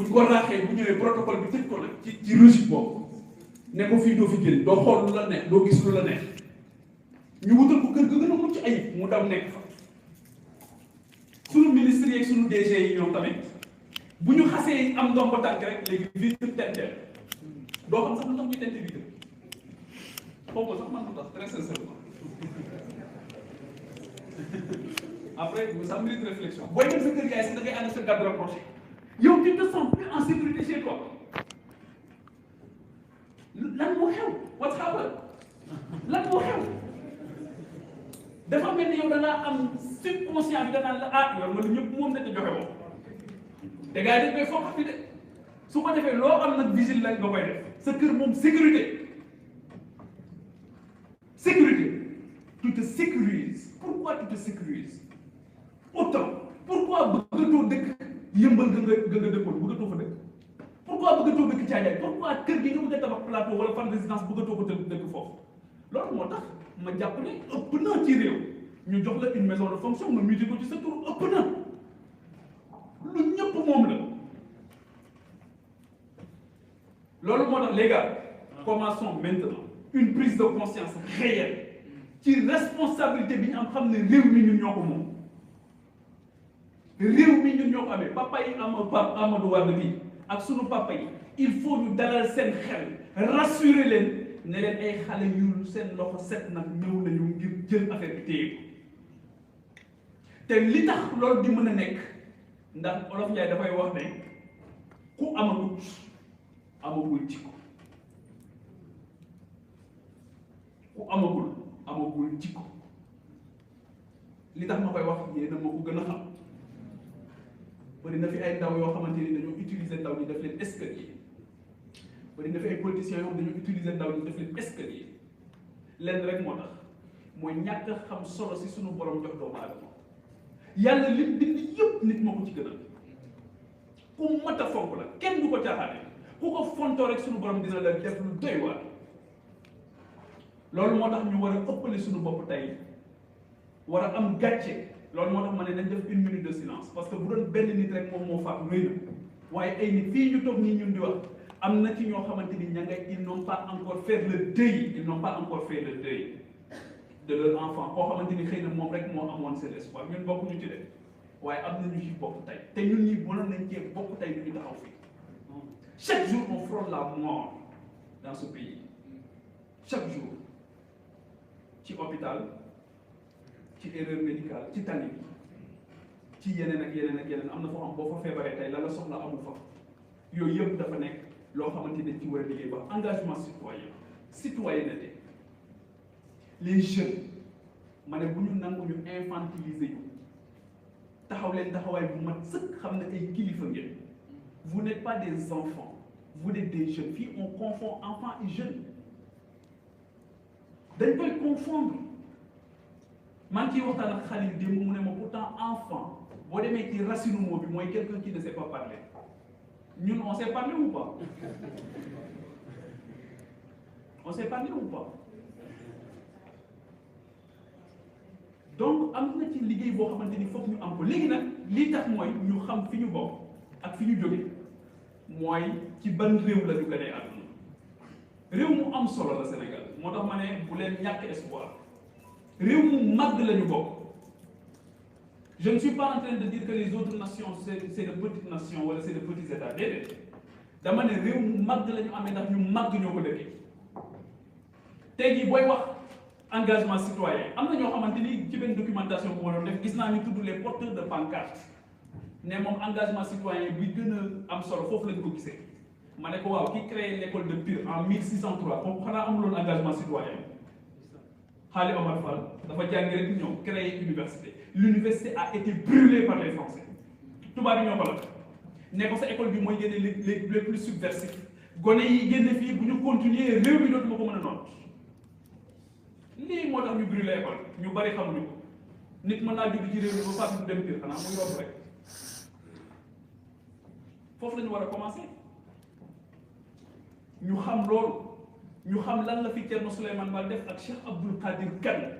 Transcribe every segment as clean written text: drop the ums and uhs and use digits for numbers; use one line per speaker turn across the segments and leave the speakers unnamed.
buñ ko raaxee bu ñëwee protocole bi tëj ko nag ci registre boobu ne ko fii doo fi génn doo xool lu la neex doo gis lu la neex ñu wutal ko kër ga gën a mucc ayib mu daw nekk fa sunu ministre yeeg sunu DG yi ñoom tamit bu ñu xasee am ndomba tànk rek léegi bii tenteel doo xam sax lu tax ñu tente bii xaw ma sax man lu tax très sincèrement après ça mérite réflexion booy dem sa kër yaay si da ngay ànd sa garde rapproché yow tu te sens plus en sécurité chez toi lan moo xew what's happened lan moo xew dafa mel ni yow da ngaa am subconscient bi danaan la ah yow nga lu ñëpp moom dañ joxe moom te gars yi dañ koy foog fi de su ko defee loo am nag vigile la nga koy def sa kër moom sécurité tu te sécurises pourquoi tu te sécurises autant pourquoi bëggatoo dëkk yëmbal nga dëkkoon bëggatoo fa dëkk pourquoi bëggatoo dëkk Thiadiaye pourquoi kër gi nga bëgg a tabax plateau wala fan résidence bëggatoo ko dëkk foofu loolu moo tax ma jàpp ne ëpp na ci réew ñu jox la une maison de fonction nga muté ko ci sa tur ëpp na lu ñëpp moom la loolu moo tax les gars commençons maintenant une prise de conscience réelle ci responsabilité bi ñu am xam ne réew mi ñun ñoo ko moom réew mi ñun ñoo ko amee papa yi Amadou Wade bi ak sunu papa yi il faut ñu dalal seen xel rassurer leen ne leen ay xale yu seen loxo set nag ñëw nañu ngir jël affaire bi téye te li tax loolu di mën a nekk ndax Olof Njaay dafay wax ne ku amagut amagul jikko ku amagul jikko li tax ma koy wax yéen a ma ko gën a xam bari na fi ay ndaw yoo xamante ni dañoo utiliser ndaw ñi def leen escalier bari na fi ay politiciens yoo xam dañoo utiliser ndaw ñi def leen escalier lenn rek moo tax mooy ñàkk a xam solo si sunu borom jox doomu aadama yàlla lim bind yëpp nit moo ko ci gënal ku mat a fonk la kenn du ko caaxaane ku ko fontoo rek sunu borom dina la def lu doy waar loolu moo tax ñu war a ëppale sunu bopp tey war a am gàcce loolu moo tax ma ne nañ def une minute de silence parce que bu doon benn nit rek moom moo faatu rëy na waaye ay nit fii ñu toog nii ñun di wax am na ci ñoo xamante ni ña ngay ils n'ont pas encore fait le deuil ils n'ont pas encore fait le deuil de leur enfant koo xamante ni xëy na moom rek moo amoon seen espoir ñun bokkuñu ci def waaye am na ñu ci bokk tey te ñun ñi mënoon nañ cee bokk tey du ñu taxaw fii chaque jour on frôle la mort dans ce pays chaque jour ci hôpital ci erreur médicale ci tali bi ci yeneen ak yeneen ak yeneen am na foo xam boo fa feebaree tey la la soxla amul fa yooyu yëpp dafa nekk loo xamante ne ci war a liggéey ba engagement citoyen citoyenneté les jeunes ma ne bu ñu nangu ñu infantiliser ñu taxaw leen taxawaay bu mat sëkk xam ne ay kilifa ngeen vous n'êtes pas des enfants vous êtes des jeunes fii on confond enfant et jeune dañ koy confondre maa ngi ciy waxtaan ak Khalil démb mu ne ma pourtant enfant boo demee ci racine mot bi mooy quelqu'un qui ne sait pas parler ñun on sait parler ou pas on sait parler ou pas donc am na ci liggéey boo xamante ni foog ñu am ko léegi nag lii tax mooy ñu xam fi ñu bokk ak fi ñu jóge mooy ci ban réew la ñu gënee àdduna réew mu am solo la Sénégal moo tax ma ne bu leen ñàkk espoir réew mu màgg la ñu bokk je ne suis pas en train de dire que les autres nations c'est de petites nations wala c'est de petits états déedéet dama ne réew mu màgg la ñu amee ndax ñu màgg ñoo ko dëkkee tey jii booy wax engagement citoyen am na ñoo xamante ni ci benn documentation bu ma doon def gis naa ñu tudd les porteurs de pancarte ne moom engagement citoyen bi gën a am solo foofu lañ ko gisee ma ne ko waaw ki créé l'école de Pire en 1603 kooku xanaa amuloon engagement citoyen Xaali Omar Fall dafa jàngi rek ñëw créé université l'université a été brûlée par les Français tubaab yi ñoo ko la ne ko sa école bi mooy génne les plus subversifs gone yi génne fii bu ñu continuer réew mi dootuma ko mën a noot lii moo tax ñu brûlé école ñu bari xamuñu ko nit mën naa judd ci réew mi ba faatu dem Pire xanaa muy romb rek foofu la ñu war a commencer ñu xam loolu ñu xam lan la fi Thierno Souleymane Baal def ak Cheikh Abdoul Qadir Kane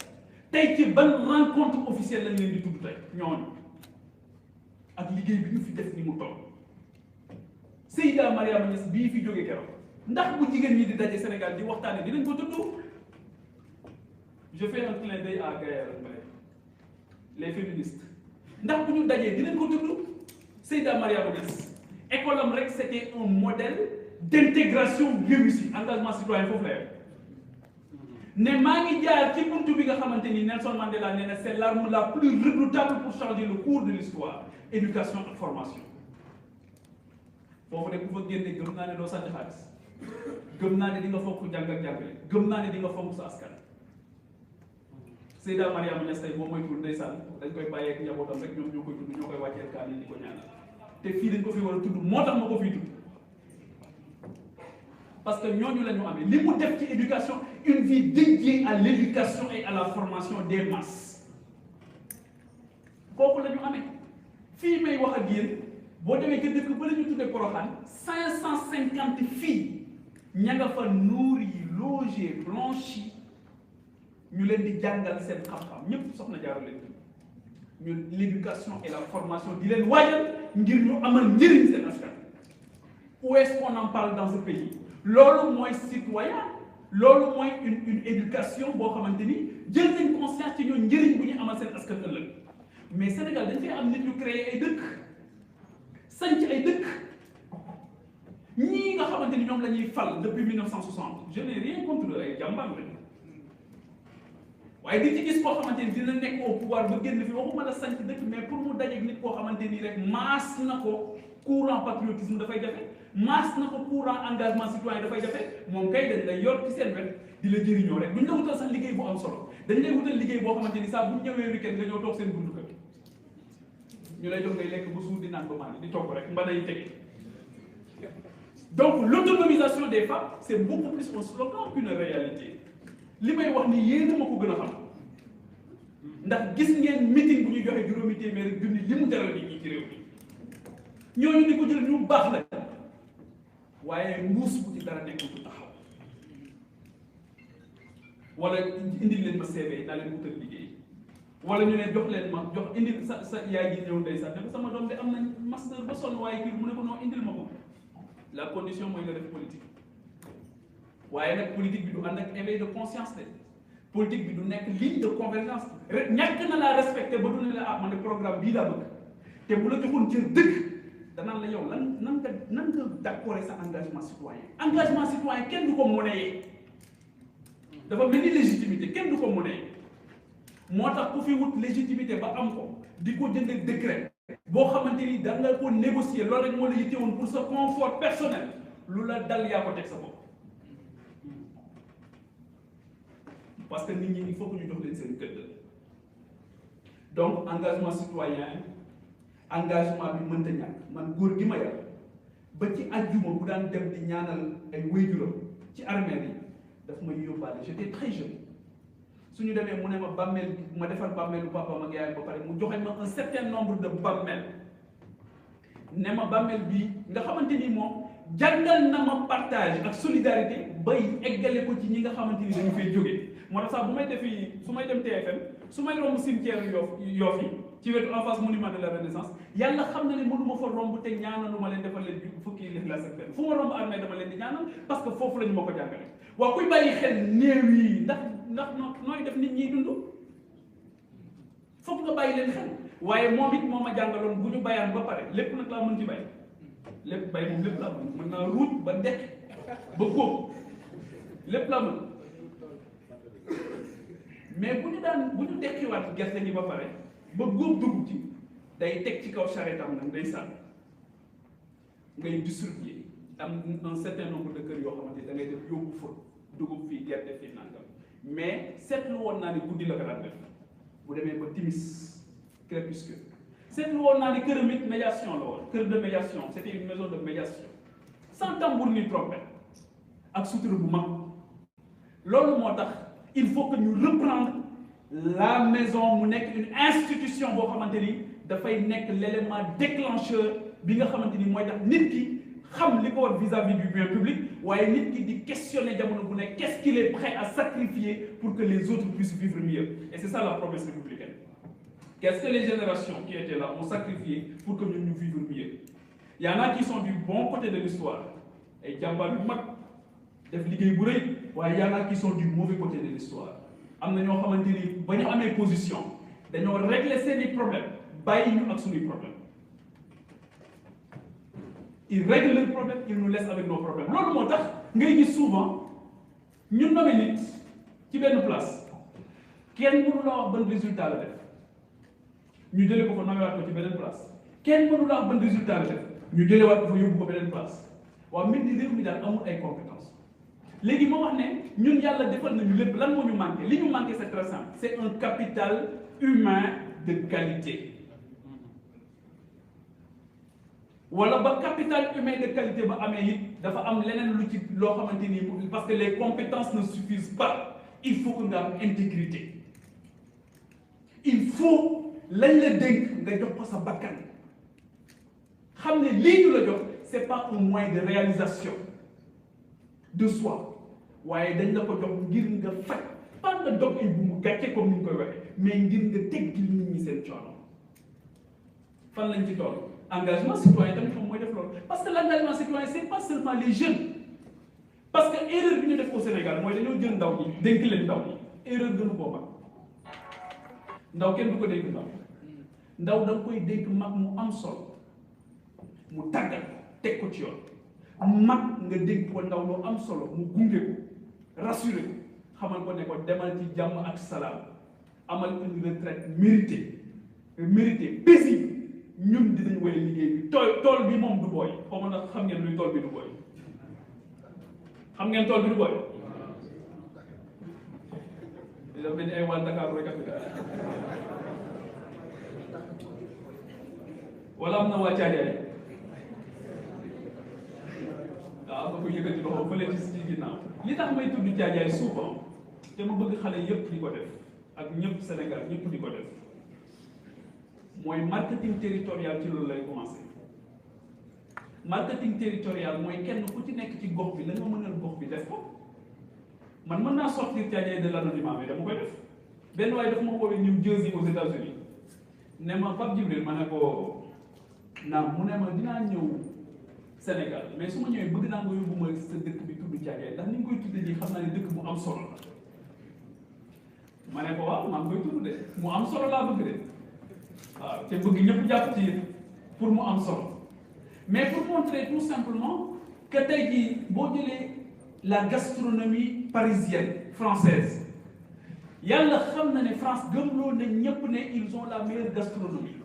tey ci ban rencontre officielle lañ leen di tudd tey ñooñu ak liggéey bi ñu fi def ni mu toll Seyda Mariama Niass bii fi jóge keroog ndax bu jigéen ñi di daje Sénégal di waxtaane dinañ ko tudd. Je fais un clin d'œil à Gaël Mbaye les féministes ndax bu ñu dajee dinañ ko tudd Seyda Mariama Niass école am rek c'était un modèle d'intégration réussie engagement citoyen foofu la ne maa ngi jaar ci buntu bi nga xamante ni Nelson Mandela nee na c'est l'arme la plus redoutable pour changer le cours de l'histoire éducation ak formation foofu de ku fa génne gëm naa ne doo sànni xaalis gëm naa ne di nga fonk jàng ak jàngale gëm naa ne di nga fonk sa askan. Seyda Mariama Niass tey moom mooy tudd ndeysaan dañ koy bàyyeeg njabootam rek ñoom ñoo koy tudd ñoo koy wàcceel kaamil di ko ñaanal te fii dañ ko fi war a tudd moo tax ma ko fiy tudd parce que ñooñu la ñu amee li mu def ci éducation une vie dédiée à l'éducation et à la formation des masses kooku la ñu amee fii may wax ak yéen boo demee ca dëkk ba la ñu tuddee Porokhane 550 filles ña nga fa nourri logé blanchi ñu leen di jàngal seen xam-xam ñëpp soxna Jaara leen ñu l'éducation et la formation di leen waajal ngir ñu amal njëriñ seen askan. Où est-ce qu'on en parle dans ce pays loolu mooy citoyen loolu mooy une éducation boo xamante ni jël nañ conscience ci ñoom njëriñ bu ñu amal seen askan ëllëg mais Sénégal dañ fay am nit ñu créé ay dëkk sanc ay dëkk ñii nga xamante ni ñoom la ñuy fal depuis 1960 je n'ai rien contre ay jàmbaar lañu waaye di ci gis koo xamante ni dina nekk au pouvoir ba génn fi waxuma la sanc dëkk mais pour mu dajeeg nit koo xamante ni rek maas na ko courant patriotisme dafay jafe maas na ko courant engagement citoyen dafay jafe moom kay dañ lay yor ci seen wet di la jëriñoo rek duñ la wutal sax liggéey bu am solo dañ lay wutal liggéey boo xamante ni saa bu ñu ñëwee week-end nga ñëw toog seen buntu kër ñu lay jox ngay lekk ba suur di naan ba maan di toog rek mbana yi tege. Donc l'autonomisation des femmes c'est beaucoup plus un slogan qu'une réalité li may wax ni yéen a ma ko gën a xam ndax gis ngeen meeting bu ñuy joxe juróomi téeméer junni li mu jaral nit ñi ci réew mi ñooñu di ko jël ñu baax la waaye mbuus bu ci dara nekkul du taxaw wala indil leen ma CV naa leen wutal liggéey wala ñu ne jox leen ma jox indil sa yaay ji ñëw ndeysaan ne ko sama doom de am nañ master ba sonn waaye kii mu ne ko non indil ma ko la condition mooy nga def politique waaye nag politique bi du ànd ak éveil de conscience de politique bi du nekk ligne de convergence rek ñàkk na laa respecté ba du ne la ah man de programme bii laa bëgg te bu la joxoon cër dëgg danaan la yow nan nga d'accord sa engagement citoyen kenn du ko monnayee dafa mel ni légitimité kenn du ko monnayee moo tax ku fi wut légitimité ba am ko di ko jëndee décret boo xamante ni da nga ko négocier loolu rek moo la yittewoon pour sa confort personnel lu la dal yaa ko teg sa bopp parce que nit ñi il faut que ñu jox leen seen gëdd donc engagement citoyen engagement bi mënta ñàkk man góor gi ma yar ba ci àjjuma bu daan dem di ñaanal ay waajuram ci armée yi daf may yóbbaale j'étais très jeune suñu demee mu ne ma bàmmeel ma defar bàmmeelu papa ma yaay ba pare mu joxe ma un certain nombre de bàmmeel ne ma bàmmeel bii nga xamante ni moom jàngal na ma partage ak solidarité bay eggale ko ci ñi nga xamante ni dañu fay jógee moo tax sax bu may defi su may dem TFM su may romb cimetière Yoff yi ci wetu en face monument de la Renaissance yàlla xam na ne mënuma fa romb te ñaanalu ma leen defal leen fukki Ixlaas ak benn fu ma romb armée dama leen di ñaanal parce que foofu la ñu ma ko jàngale waaw kuy bàyyi xel néew yi ndax nooy def nit ñiy dund foog nga bàyyi leen xel waaye moom it moo ma jàngaloon bu ñu bayaan ba pare lépp nag laa mën ci bay lépp bay moom lépp laa mën naa ruuj ba dekk ba góob lépp laa mën mais bu ñu dekkiwaat gerte gi ba pare ba góob dugub ci day teg ci kaw charrettam nag day sànni ngay distribuer am un certain nombre de kër yoo xamante da ngay def yóbbu fa dugub fii gerte fii nangam mais seetlu woon naa ni guddi la ko daan def bu demee ba timis crépuscule seetlu woon naa ni këram it médiation la woon kër de médiation c'était une maison de médiation sans tambour ni trompette ak sutura bu mag loolu moo tax il faut que ñu reprendre la maison mu nekk une institution boo xamante ni dafay nekk l'élément déclencheur bi nga xamante ni mooy tax nit ki xam li ko war vis-à-vis du bien public waaye nit ki di questionner jamono bu nekk qu'est-ce qu'il est prêt à sacrifier pour que les autres puissent vivre mieux et c'est ça la promesse républicaine qu'est-ce que les générations qui étaient là ont sacrifié pour que ñun ñu vivre mieux y en a qui sont du bon côté de l'histoire ay jàmbaar yu mag def liggéey bu rëy waaye y en a qui sont du mauvais côté de l'histoire am na ñoo xamante ni ba ñu amee position dañoo régler seeni problème bàyyi ñu ak suñuy problème ils règlent leurs problèmes ils nous laissent avec nos problèmes loolu moo tax ngay gis souvent ñu nommé nit ci benn place kenn mënu la wax ban résultat la def ñu jëlee ko fa nomewaat ko ci beneen place kenn mënu la wax ban résultat la def ñu jëlewaat ko fa yóbbu ko beneen place waaw mbir mi réew mi daal amul ay compétences léegi moo wax ne ñun yàlla defal nañu lépp lan moo ñu manqué li ñu manqué c'est très simple c'est un capital humain de qualité wala ba capital humain de qualité ba amee it dafa am leneen lu ci loo xamante ni parce que les compétences ne suffisent pas il faut que nga am intégrité il faut lañ la dénk nga jox ko sa bakkan xam ne lii ñu la jox c'est pas un moyen de réalisation de soi waaye dañ la ko jox ngir nga faj pas nga dog ay bu mu gàcce comme ni ñu koy waxee mais ngir nga teggil nit ñi seen coono fan lañ ci toll engagement citoyen tamit moom mooy def loolu parce que l'engagement citoyen c'est pas seulement les jeunes parce que erreur bi ñu def au Sénégal mooy dañoo jël ndaw ñi dénk leen ndaw ñi erreur gënu koo mag ndaw kenn du ko dénk ndaw da nga koy dénk mag mu am solo mu tàggal teg ko ci yoon mag nga dénk ko ndaw lu am solo mu gunge ko rassurer ko xamal ko ne ko demal ci jàmm ak salaam amal une retraite méritée paisible ñun dinañ woy liggéey bi tool bi moom du booy xaw ma nag xam ngeen luy tool bi du booy xam ngeen tool bi du booy dafa mel ni ay waa Dakar rek wala am na waa Caajaay waaw am na ko yëkkati loxo fële ci ginnaaw li tax may tudd Caajaay souvent te ma bëgg xale yëpp di ko def ak ñëpp Sénégal ñëpp di ko def mooy marketing territorial ci loolu lay commencer marketing territorial mooy kenn ku ci nekk ci gox bi la nga mënal gox bi def ko man mën naa sortir Caajaay de l'anonymat mais dama koy def benn waaye daf ma woowee New Jersey aux États-Unis ne ma Pape Djibril ma ne ko naam mu ne ma dinaa ñëw Sénégal mais su ma ñëwee bëgg naa nga yóbbu ma sa dëkk bi tudd Caajaay ndax ni nga koy tuddee nii xam naa ne dëkk bu am solo la ma ne ko waaw maa ngi koy tudd de mu am solo laa bëgg de waaw te bëgg ñëpp jàpp ci pour mu am solo mais pour montrer tout simplement que tey jii boo jëlee la gastronomie parisienne française yàlla xam na ne France gëmloo na ñëpp ne ils ont la meilleure gastronomie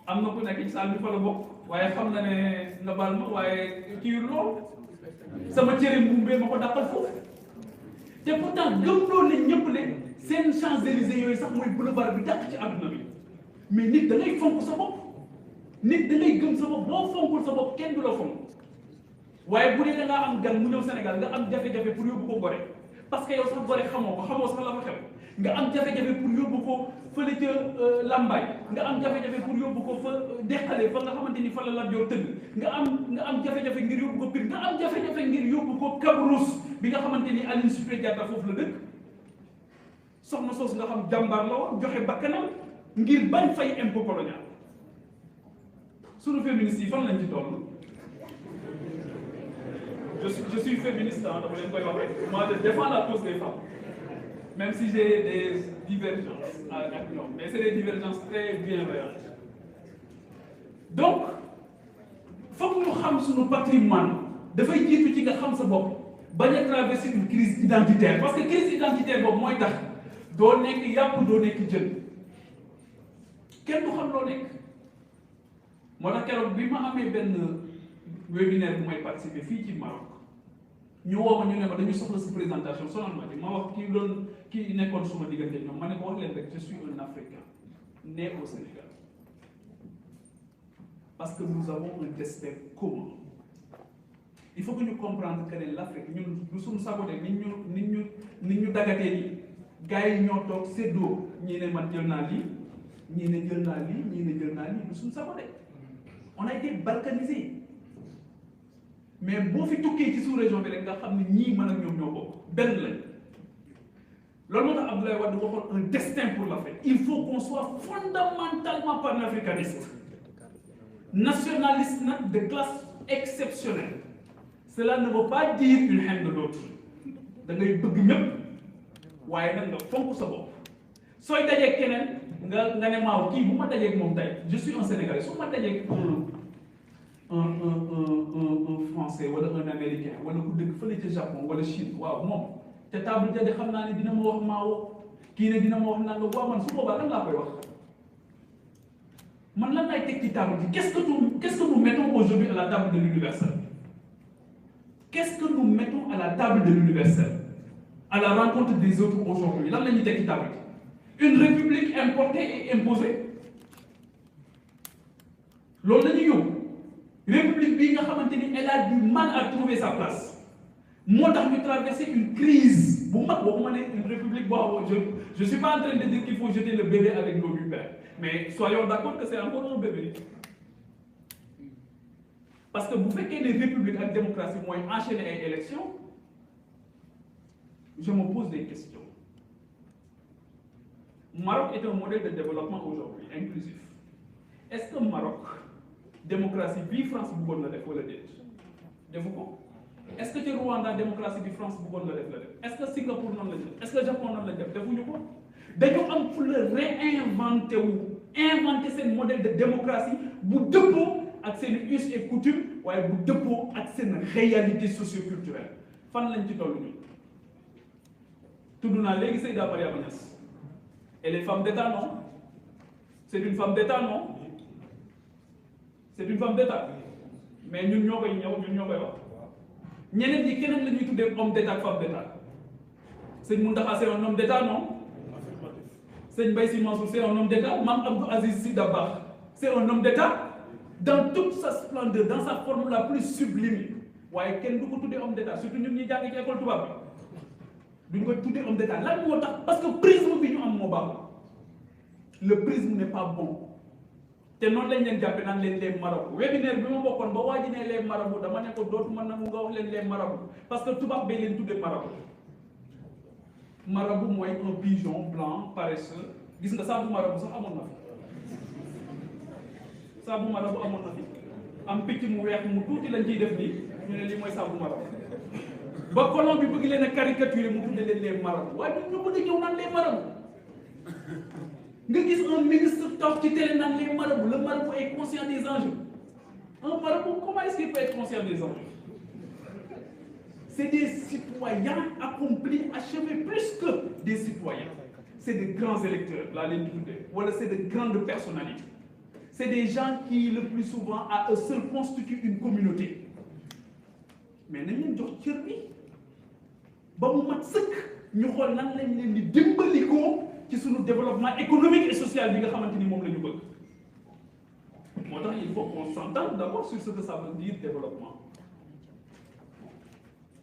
am na ku nekk ci salle bi fa la bokk waaye xam na ne nga baal ma waaye kii lool sama cere mbumbee ma ko dàqal foofu te pourtant gëmloo na ñëpp ne seen Champs-Élysées yooyu sax mooy boulevard bi dàq ci àdduna bi mais nit da ngay fonk sa bopp nit da ngay gëm sa bopp boo fonkul sa bopp kenn du la fonk waaye bu dee da ngaa am gan mu ñëw Sénégal nga am jafe-jafe pour yóbbu ko Gorée parce que yow sax Gorée xamoo sax la fa xew nga am jafe-jafe pour yóbbu ko fële ca Lambaye nga am jafe-jafe pour yóbbu ko fa Deqale fa nga xamante ni fa la Lat Joor tëdd nga am jafe-jafe ngir yóbbu ko Pire nga am jafe-jafe ngir yóbbu ko Kabrousse bi nga xamante ni Aline Sitoé Diatta foofu la dëkk soxna soos nga xam jàmbaar la woon joxe bakkanam ngir bañ fay impôt colonial sunu féministes yi fan lañ ci toll je suis féministe dama leen koy wax rek moi je défends la cause des femmes même si j'ai des divergences ak ñoom mais c'est des divergences très bienveillantes donc foog ñu xam sunu patrimoine dafay jiitu ci nga xam sa bopp bañ a traverser une crise identitaire parce que crise identitaire boobu mooy tax doo nekk yàpp doo nekk jën kenn du xam loo nekk moo tax keroog bi ma amee benn webinaire bu may participer fii ci Maroc ñu woo ma ñu ne ma dañu soxla si présentation sonal ma ci ma wax kii nekkoon suma diggante ñoom ma ne ko wax leen rek je suis un Africain né au Sénégal parce que nous avons un destin commun il faut que ñu comprendre que ne l'Afrique ñun du suñu sabote nit ñu dagatee nii gars yi ñoo toog séddoo ñii ne man jël naa lii ñii ne jël naa lii ñii ne jël naa lii du suñu sabote on a été balkanisé mais boo fi tukkee ci sous-région bi rek nga xam ne ñii mën ak ñoom ñoo bokk benn lañ loolu moo tax Abdoulaye Wade waxoon un destin pour l'Afrique il faut qu'on soit fondamentalement panafricaniste nationaliste de classe exceptionnelle. Cela ne veut pas dire une haine de l'autre. Da ngay bëgg ñëpp waaye nag nga fonk sa bopp sooy dajeeg keneen nga ne maaw kii bu ma dajeeg moom tey je suis un Sénégalais su ma dajeeg un Français wala un Américain wala ku dëkk fële ca Japon wala Chine waaw moom te table ja de xam naa ne dina ma wax maawo kii ne dina ma wax naan waaw man su boobaa lan laa koy wax man lan laay teg ci table ji qu'est-ce que nous mettons aujourd'hui à la table de l'universel? Qu'est-ce que nous mettons à la table de l'universel, à la rencontre des autres aujourd'hui? Là, une république importée et imposée. République, elle a du mal à trouver sa place. Moi, j'ai traversé une crise. Une république, je ne suis pas en train de dire qu'il faut jeter le bébé avec l'eau du père. Mais soyons d'accord que c'est encore un bébé. Parce que vous faites que les républiques et la démocratie vont enchaîner les élections, je me pose des questions. Maroc est un modèle de développement aujourd'hui, inclusif. Est-ce que Maroc, démocratie, bi France, vous voulez le faire ou le dire? Est-ce que le Rwanda, démocratie, bi France, vous voulez le faire? Est-ce que Singapour non le dire? Est-ce que le Japon non le dire? Nous avons réinventer inventer ce modèle de démocratie pour dépôt ak seen us et coutume waaye bu dëppoo ak seen réalité socioculturelle fan lañ ci tollu ñu tudd naa léegi Seyda Mariama Niass elle est femme d'État non c'est une femme d'État non c'est une femme d'État mais ñun ñoo koy wax ñeneen ñi keneen la ñuy tuddee homme d'État ak femme d'État sëñ Mountakha c'est un homme d'État non sëñ Mbaye Sy Mansour c'est un homme d'État Mame Abdou Aziz Sy Dabakh c'est un homme d'État dans toute sa splendeur, dans sa forme la plus sublime. waaye kenn du ko tuddee homme d'État surtout ñun ñuy jàng ci école tubaab bi duñ ko tuddee homme d'État lan moo tax parce que prisme bi ñu am moo baax le prisme n'est pas bon te noonu lañ leen jàppe naan leen les marabouts webinaire bi ma bokkoon ba waa ji ne les marabouts dama ne ko dootuma nangu nga wax leen les marabouts parce que tubaab bay leen tuddee marabout mooy un pigeon blanc paresseux gis nga saabu marabout sax amoon na fi saabu marabu amoon na fi am picc mu weex mu tuuti lañ ciy def nii ñu ne lii mooy saabu marabu ba colon bi bëgg leen a caricaturer mu tudde leen les marabu waaye ñun ñu bëgg a ñëw naan les marabu nga gis un ministre toog ci télé naan les marabu le marabu est conscient des enjeux un marabu comment est-ce qu'il peut être conscient des enjeux? C'est des citoyens accomplis, achevés plus que des citoyens. C'est des grands électeurs, la ligne tuddee wala c'est de grandes personnalités. C'est des gens qui, le plus souvent, à eux seuls, constituent une communauté. Mais nous avons jox cër bi ba mu mat sëkk ñu xool nan lañ leen di dimbalikoo ci suñu développement économique et social bi nga xamante ni moom la ñu bëgg. moo tax il faut qu'on s'entende d'abord sur ce que ça veut dire développement.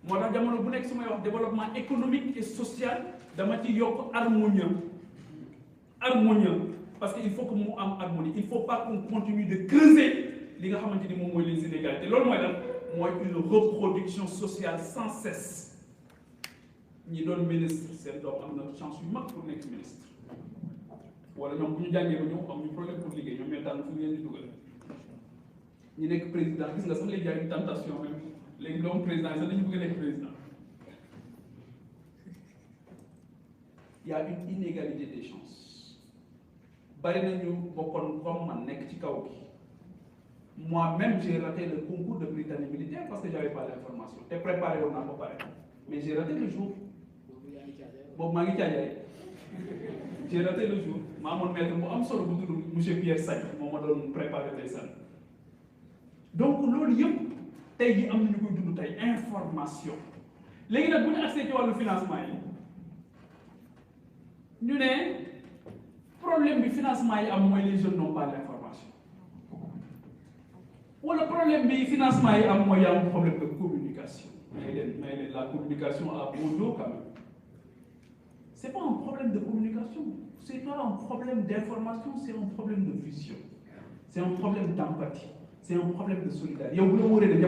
moo tax jamono bu nekk su may wax développement économique et social dama ci yokk harmonieux. Parce qu'il faut que nous ayons harmonie. Il ne faut pas qu'on continue de creuser les inégalités. C'est une reproduction sociale sans cesse. Nous donnons ministre, c'est une chance pour être ministre. Voilà, nous avons un problème pour les gens. Nous avons président, il y a une tentation. Les hommes présidents, ils sont président. Il y a une inégalité des chances. Moi-même, j'ai raté le concours de Britannique militaire parce que je n'avais pas l'information. T'es préparé, on n'a pas parlé. Mais j'ai raté le jour. J'ai raté le jour. Maman maître, M. Pierre Sagne, m'a préparé les salles. Donc, l'autre, il y a une information. Les gens qui ont accès au financement, nous avons problème du financement, les jeunes n'ont pas l'information. Ou le problème du financement, il y a un problème de communication. Mais la communication a bon dos quand même. Ce n'est pas un problème de communication, ce n'est pas un problème d'information, c'est un problème de vision. C'est un problème d'empathie, c'est un problème de solidarité. Il y a un problème de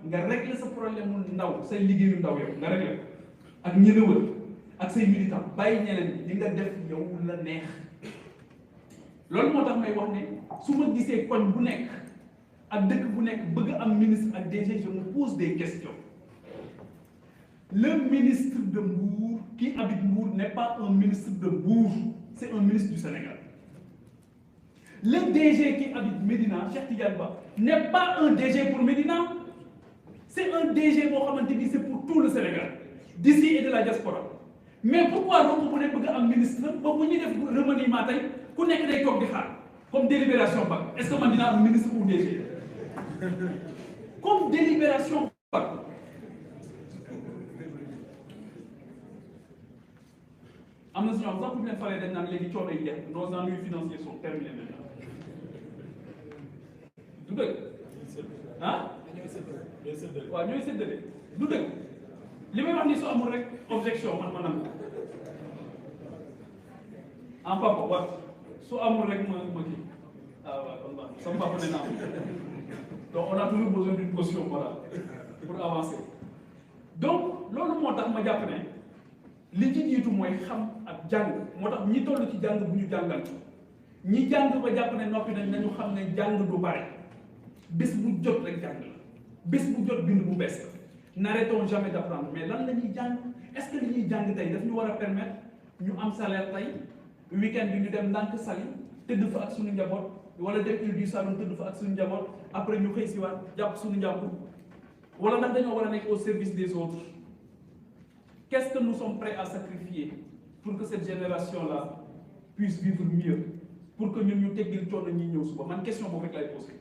nga régler ce problème ndaw say liggéeyu ndaw yow nga régler ak ñi la wër ak say militants bàyyi ñeneen li nga def yow la neex loolu moo tax may wax ne su ma gisee koñ bu nekk ak dëkk bu nekk bëgg am ministre ak DG je me pose des questions. Le ministre de Mbour qui habite Mbour n'est pas un ministre de Mbour, c'est un ministre du Sénégal. Le DG qui habite Médina, Cheikh Tidiane Ba, n'est pas un DG pour Médina, c'est un DG c'est pour tout le Sénégal, d'ici et de la diaspora. Mais pourquoi donc vous n'êtes pas un ministre, vous n'avez pas de remaniement, vous n'avez pas de comme délibération BAC. Est-ce que vous avez un ministre ou DG? Comme délibération BAC. Am na si ñoom sax bu ñu leen falee dañ naan léegi coono yi jeex nos ennuis financiers sont terminés maintenant du dëgg ah waaw ñooy séddale du dëgg li may wax ni su amul rek objection man ma nangu en papa wat su amul rek ma kii ah waaw kon baax sama papa ne naa donc on a toujours besoin d'une caution morale pour avancer donc loolu moo tax ma jàpp ne li ci jiitu mooy xam ak jàng moo tax ñi toll ci jàng bu ñu jàngal ñi jàng ba jàpp ne noppi nañ nañu xam ne jàng du bare bés bu jot rek jàng la bés bu jot bind bu bees la n'arrêtons jamais d'apprendre mais lan la ñuy jàng est-ce que li ñuy jàng tey daf ñu war a permettre ñu am salaire tey week-end bi ñu dem ndànk sali tëdd fa ak suñu njaboot wala dem île du Saloum tëdd fa ak suñu njaboot après ñu xëy si waat jàpp suñu njaboot wala ndax dañoo war a nekk au service des autres. Qu'est-ce que nous sommes prêts à sacrifier pour que cette génération-là puisse vivre mieux, pour que nous teggil coono ñi ñëw suba man question boobu rek lay posé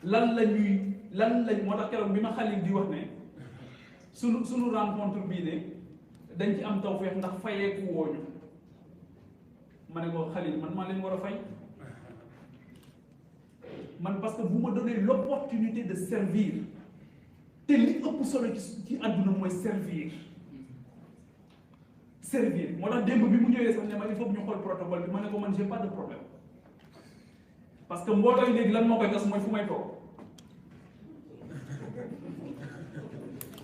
lan lañ moo tax keroog bi ma Khalil di wax ne sunu rencontre bii ne dañ ci am tawfeex ndax fayeeku wooñu ma ne ko Khalil man maa leen war a fay man parce que vous me donnez l'opportunité de servir te li ëpp solo ci àdduna mooy servir moo tax démb bi mu ñëwee sax ne ma il faut ñu xool protocole bi ma ne ko man j'ai pas de problème parce que mbooloo yi léegi lan moo koy tas mooy fu may toog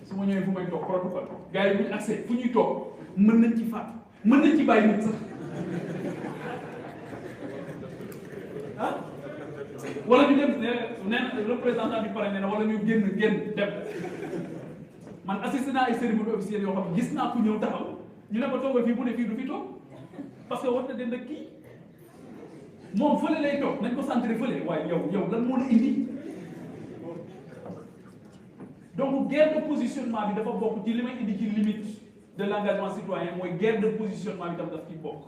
su ma ñëwee fu may toog protocole gars yi bu ñu accès fu ñuy toog mën nañ ci faat mën nañ ci bàyyi nit sax ah wala ñu dem nee représentant bi pare nee na wala ñu génn dem man assisté naa ay cérémonie officielle yoo xam ne gis naa ku ñëw taxaw ñu ne ko toogal fii bu ne fii du fi toog parce que war na den ak kii moom fële lay toog nañ ko centré fële waaye yow lan moo la indi donc guerre de positionnement bi dafa bokk ci li may indi ci limite de l'engagement citoyen mooy guerre de positionnement bi tam daf ci bokk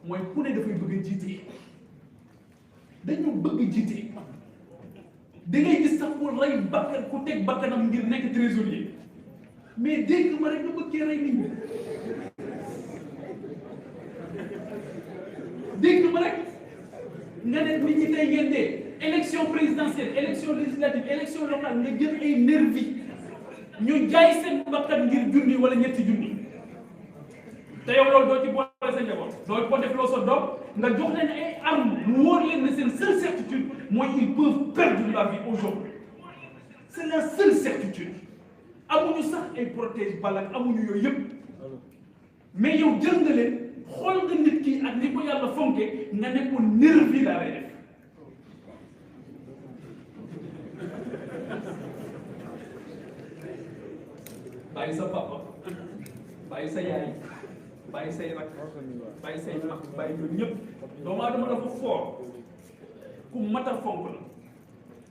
mooy ku ne dafay bëgg a jiite dañu bëgg jiite da ngay gis sax ku rey bakkan ku teg bakkanam ngir nekk trésorier mais dégg ma rek nga bëgg cee rey nit ñi dégg ma rek nga ne nit ñi tey ngeen dee élection présidentielle élection législative élection locale nga jël ay nervi ñu jaay seen bakkan ngir junni wala ñetti junni te yow loolu doo ci boole sa njaboot doo ko def loo sa doom nga jox leen ay armes mu wóor leen ne seen seule certitude mooy ils peuvent perdre la vie aujourd'hui c'est la seule certitude amuñu sax ay protège balak amuñu yooyu yëpp mais yow jël nga leen xool nga nit ki ak ni ko yàlla fonke nga ne ko nervi laa lay def bàyyi sa papa bàyyi sa yaay bàyyi say rak bàyyi say mag bàyyi ñoom ñëpp doomu aadama dafa fort ku mat a fonk la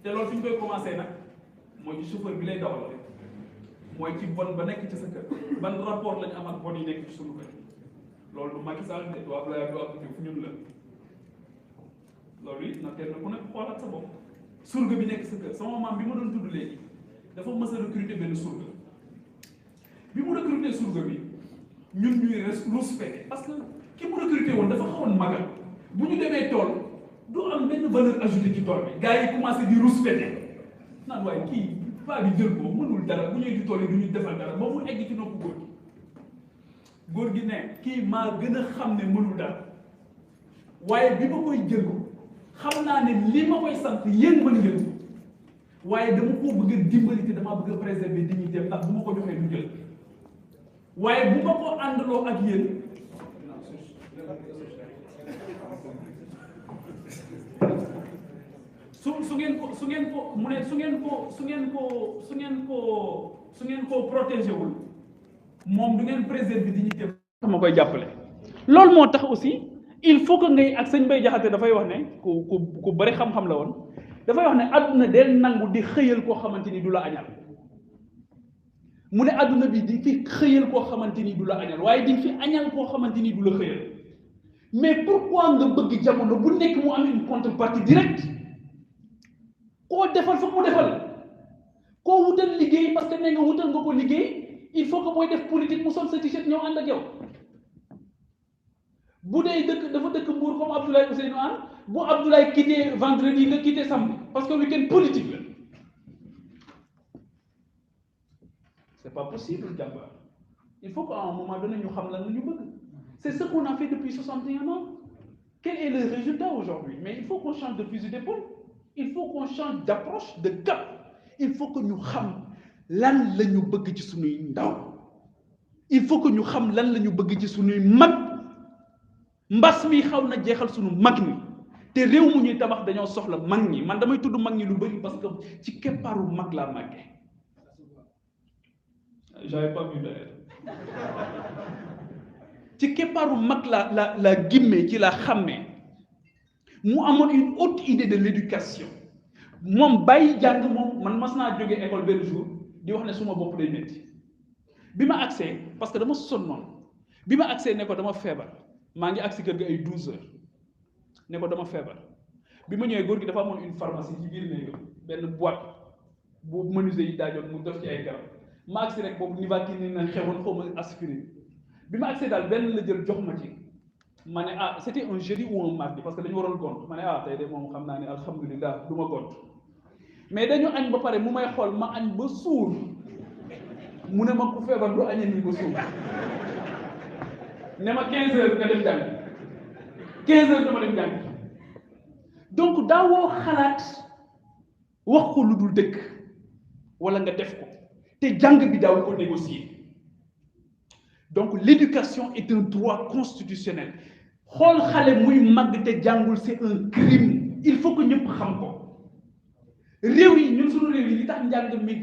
te loolu fi ñu koy commencé nag mooy ci chauffeur bi lay dawal rek mooy ci bon ba nekk ci sa kër ban rapport lañu am ak bon yi nekk ci suñu kër loolu du Macky Sall de du Abdoulaye du Abdou Diouf ñun la loolu it nag kenn ku nekk xoolaat sa bopp surga bi nekk sa kër sama maam bi ma doon tudd léegi dafa mës a recruter benn surga bi mu recruter surga bi ñun ñuy respecté parce que ki mu recruté woon dafa xawoon magal bu ñu demee tool du am benn valeur ajoutée ci tool bi gars yi commencé di respecté naan waaye kii paa bi jël ko mënul dara bu ñuy di tool yi du ñu defal dara ba mu egg ci nopp góor gi ne kii maa gën a xam ne mënul dara waaye bi ma koy jël xam naa ne li ma koy sant yéen mën ngeen ko waaye dama koo bëgg a dimbali te damaa bëgg a préserver dignité ndax bu ma ko joxee du jël waaye bu ma ko àndaloo ak yéen su ngeen ko mu ne su ngeen ko protégé wul moom du ngeen préserver dignité ma koy jàppale. loolu moo tax aussi il faut que ngay ak sëñ Bay Jaxate dafay wax ne ku bari xam-xam la woon dafay wax ne àdduna del nangu di xëyal koo xamante ni du la añal mu ne àdduna bi di fi xëyal koo xamante ni du la añal waaye di fi añal koo xamante ni du la xëyal mais pourquoi nga bëgg jamono bu nekk mu am une contrepartie directe koo defal fa mu defal koo wutal liggéey parce que nee nga wutal nga ko liggéey il faut que booy def politique mu sol sa t-shirt ñëw ànd ak yow bu dee dëkk dafa dëkk Mbour comme Abdoulaye Ousseynou Anne bu Abdoulaye quitté vendredi nga quitté samedi parce que week-end politique la c'est pas possible jàmbaar il faut qu'à un moment donné ñu xam lan la ñu bëgg c'est ce qu'on a fait depuis 61 ans quel est le résultat aujourd'hui mais il faut qu'on change de fusil d'épaule il faut qu'on change d'approche de cap il faut que ñu xam lan la ñu bëgg ci suñuy ndaw il faut que ñu xam lan la ñu bëgg ci suñuy mag mbas mi xaw na jeexal suñu mag ñi te réew mu ñuy tabax dañoo soxla mag ñi man damay tudd mag ñi lu bëri parce que ci keppaaru mag laa màggee j'avais pas vu d'ailleurs ci keppaaru mag la gimmee ci la xàmmee mu amoon une haute idée de l'éducation moom bàyyi jàng moom man mas naa jógee école benn jour di wax ne suma bopp day métti bi ma agsee parce que dama sonnoon bi ma agsee ne ko dama feebar maa ngi agsi kër ga ay 12 heures ne ko dama feebar bi ma ñëwee góor gi dafa amoon une pharmacie ci biir néegam benn boîte bu menuisier yi daajoon mu def ci ay garab ma agsi rek boobu Nivaquine na xewoon xaw ma aspirine bi ma agsee daal benn la jël jox ma ci ma ne ah c'était un jeudi ou un mardi parce que dañu waroon gont ma ne ah tey de moom xam naa ne alhamdulilah du ma gont mais dañu añ ba pare mu may xool ma añ ba suur mu ne ma ku feebar du añee nii ba suur ne ma 15 heures nga dem jàng 15 heures dama dem jàng donc daawoo xalaat wax ko lu dul dëkk wala nga def ko te jàng bi daaw ko négocier donc l'éducation est un droit constitutionnel xool xale muy màgg te jàngul c'est un crime il faut que ñëpp xam ko réew yi ñun suñu réew yi li tax njàng mi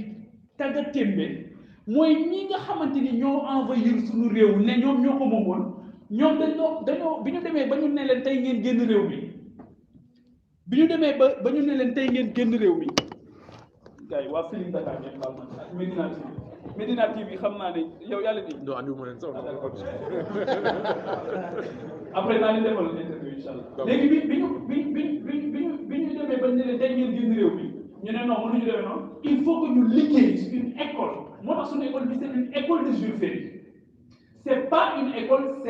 tagga témbe mooy ñi nga xamante ni ñoo envahir suñu réew ne ñoom ñoo ko moomoon ñoom dañoo bi ñu demee ba ñu ne leen tey ngeen génn réew mi bi ñu demee ba ñu ne leen tey ngeen génn réew mi gars yi waa Feeling Dakar ngeen baal ma Medina TV xam naa ne yow yàlla ni
doo andi wu ma leen sax
après naa leen defal interview incha allah léegi bi ñu demee ba ñu ne leen tey ngeen génn réew mi ñu ne non mënuñu demee noonu il faut que ñu liggéey une école moo tax suñu école bi c'est une école de Jules Ferry c'est pas une école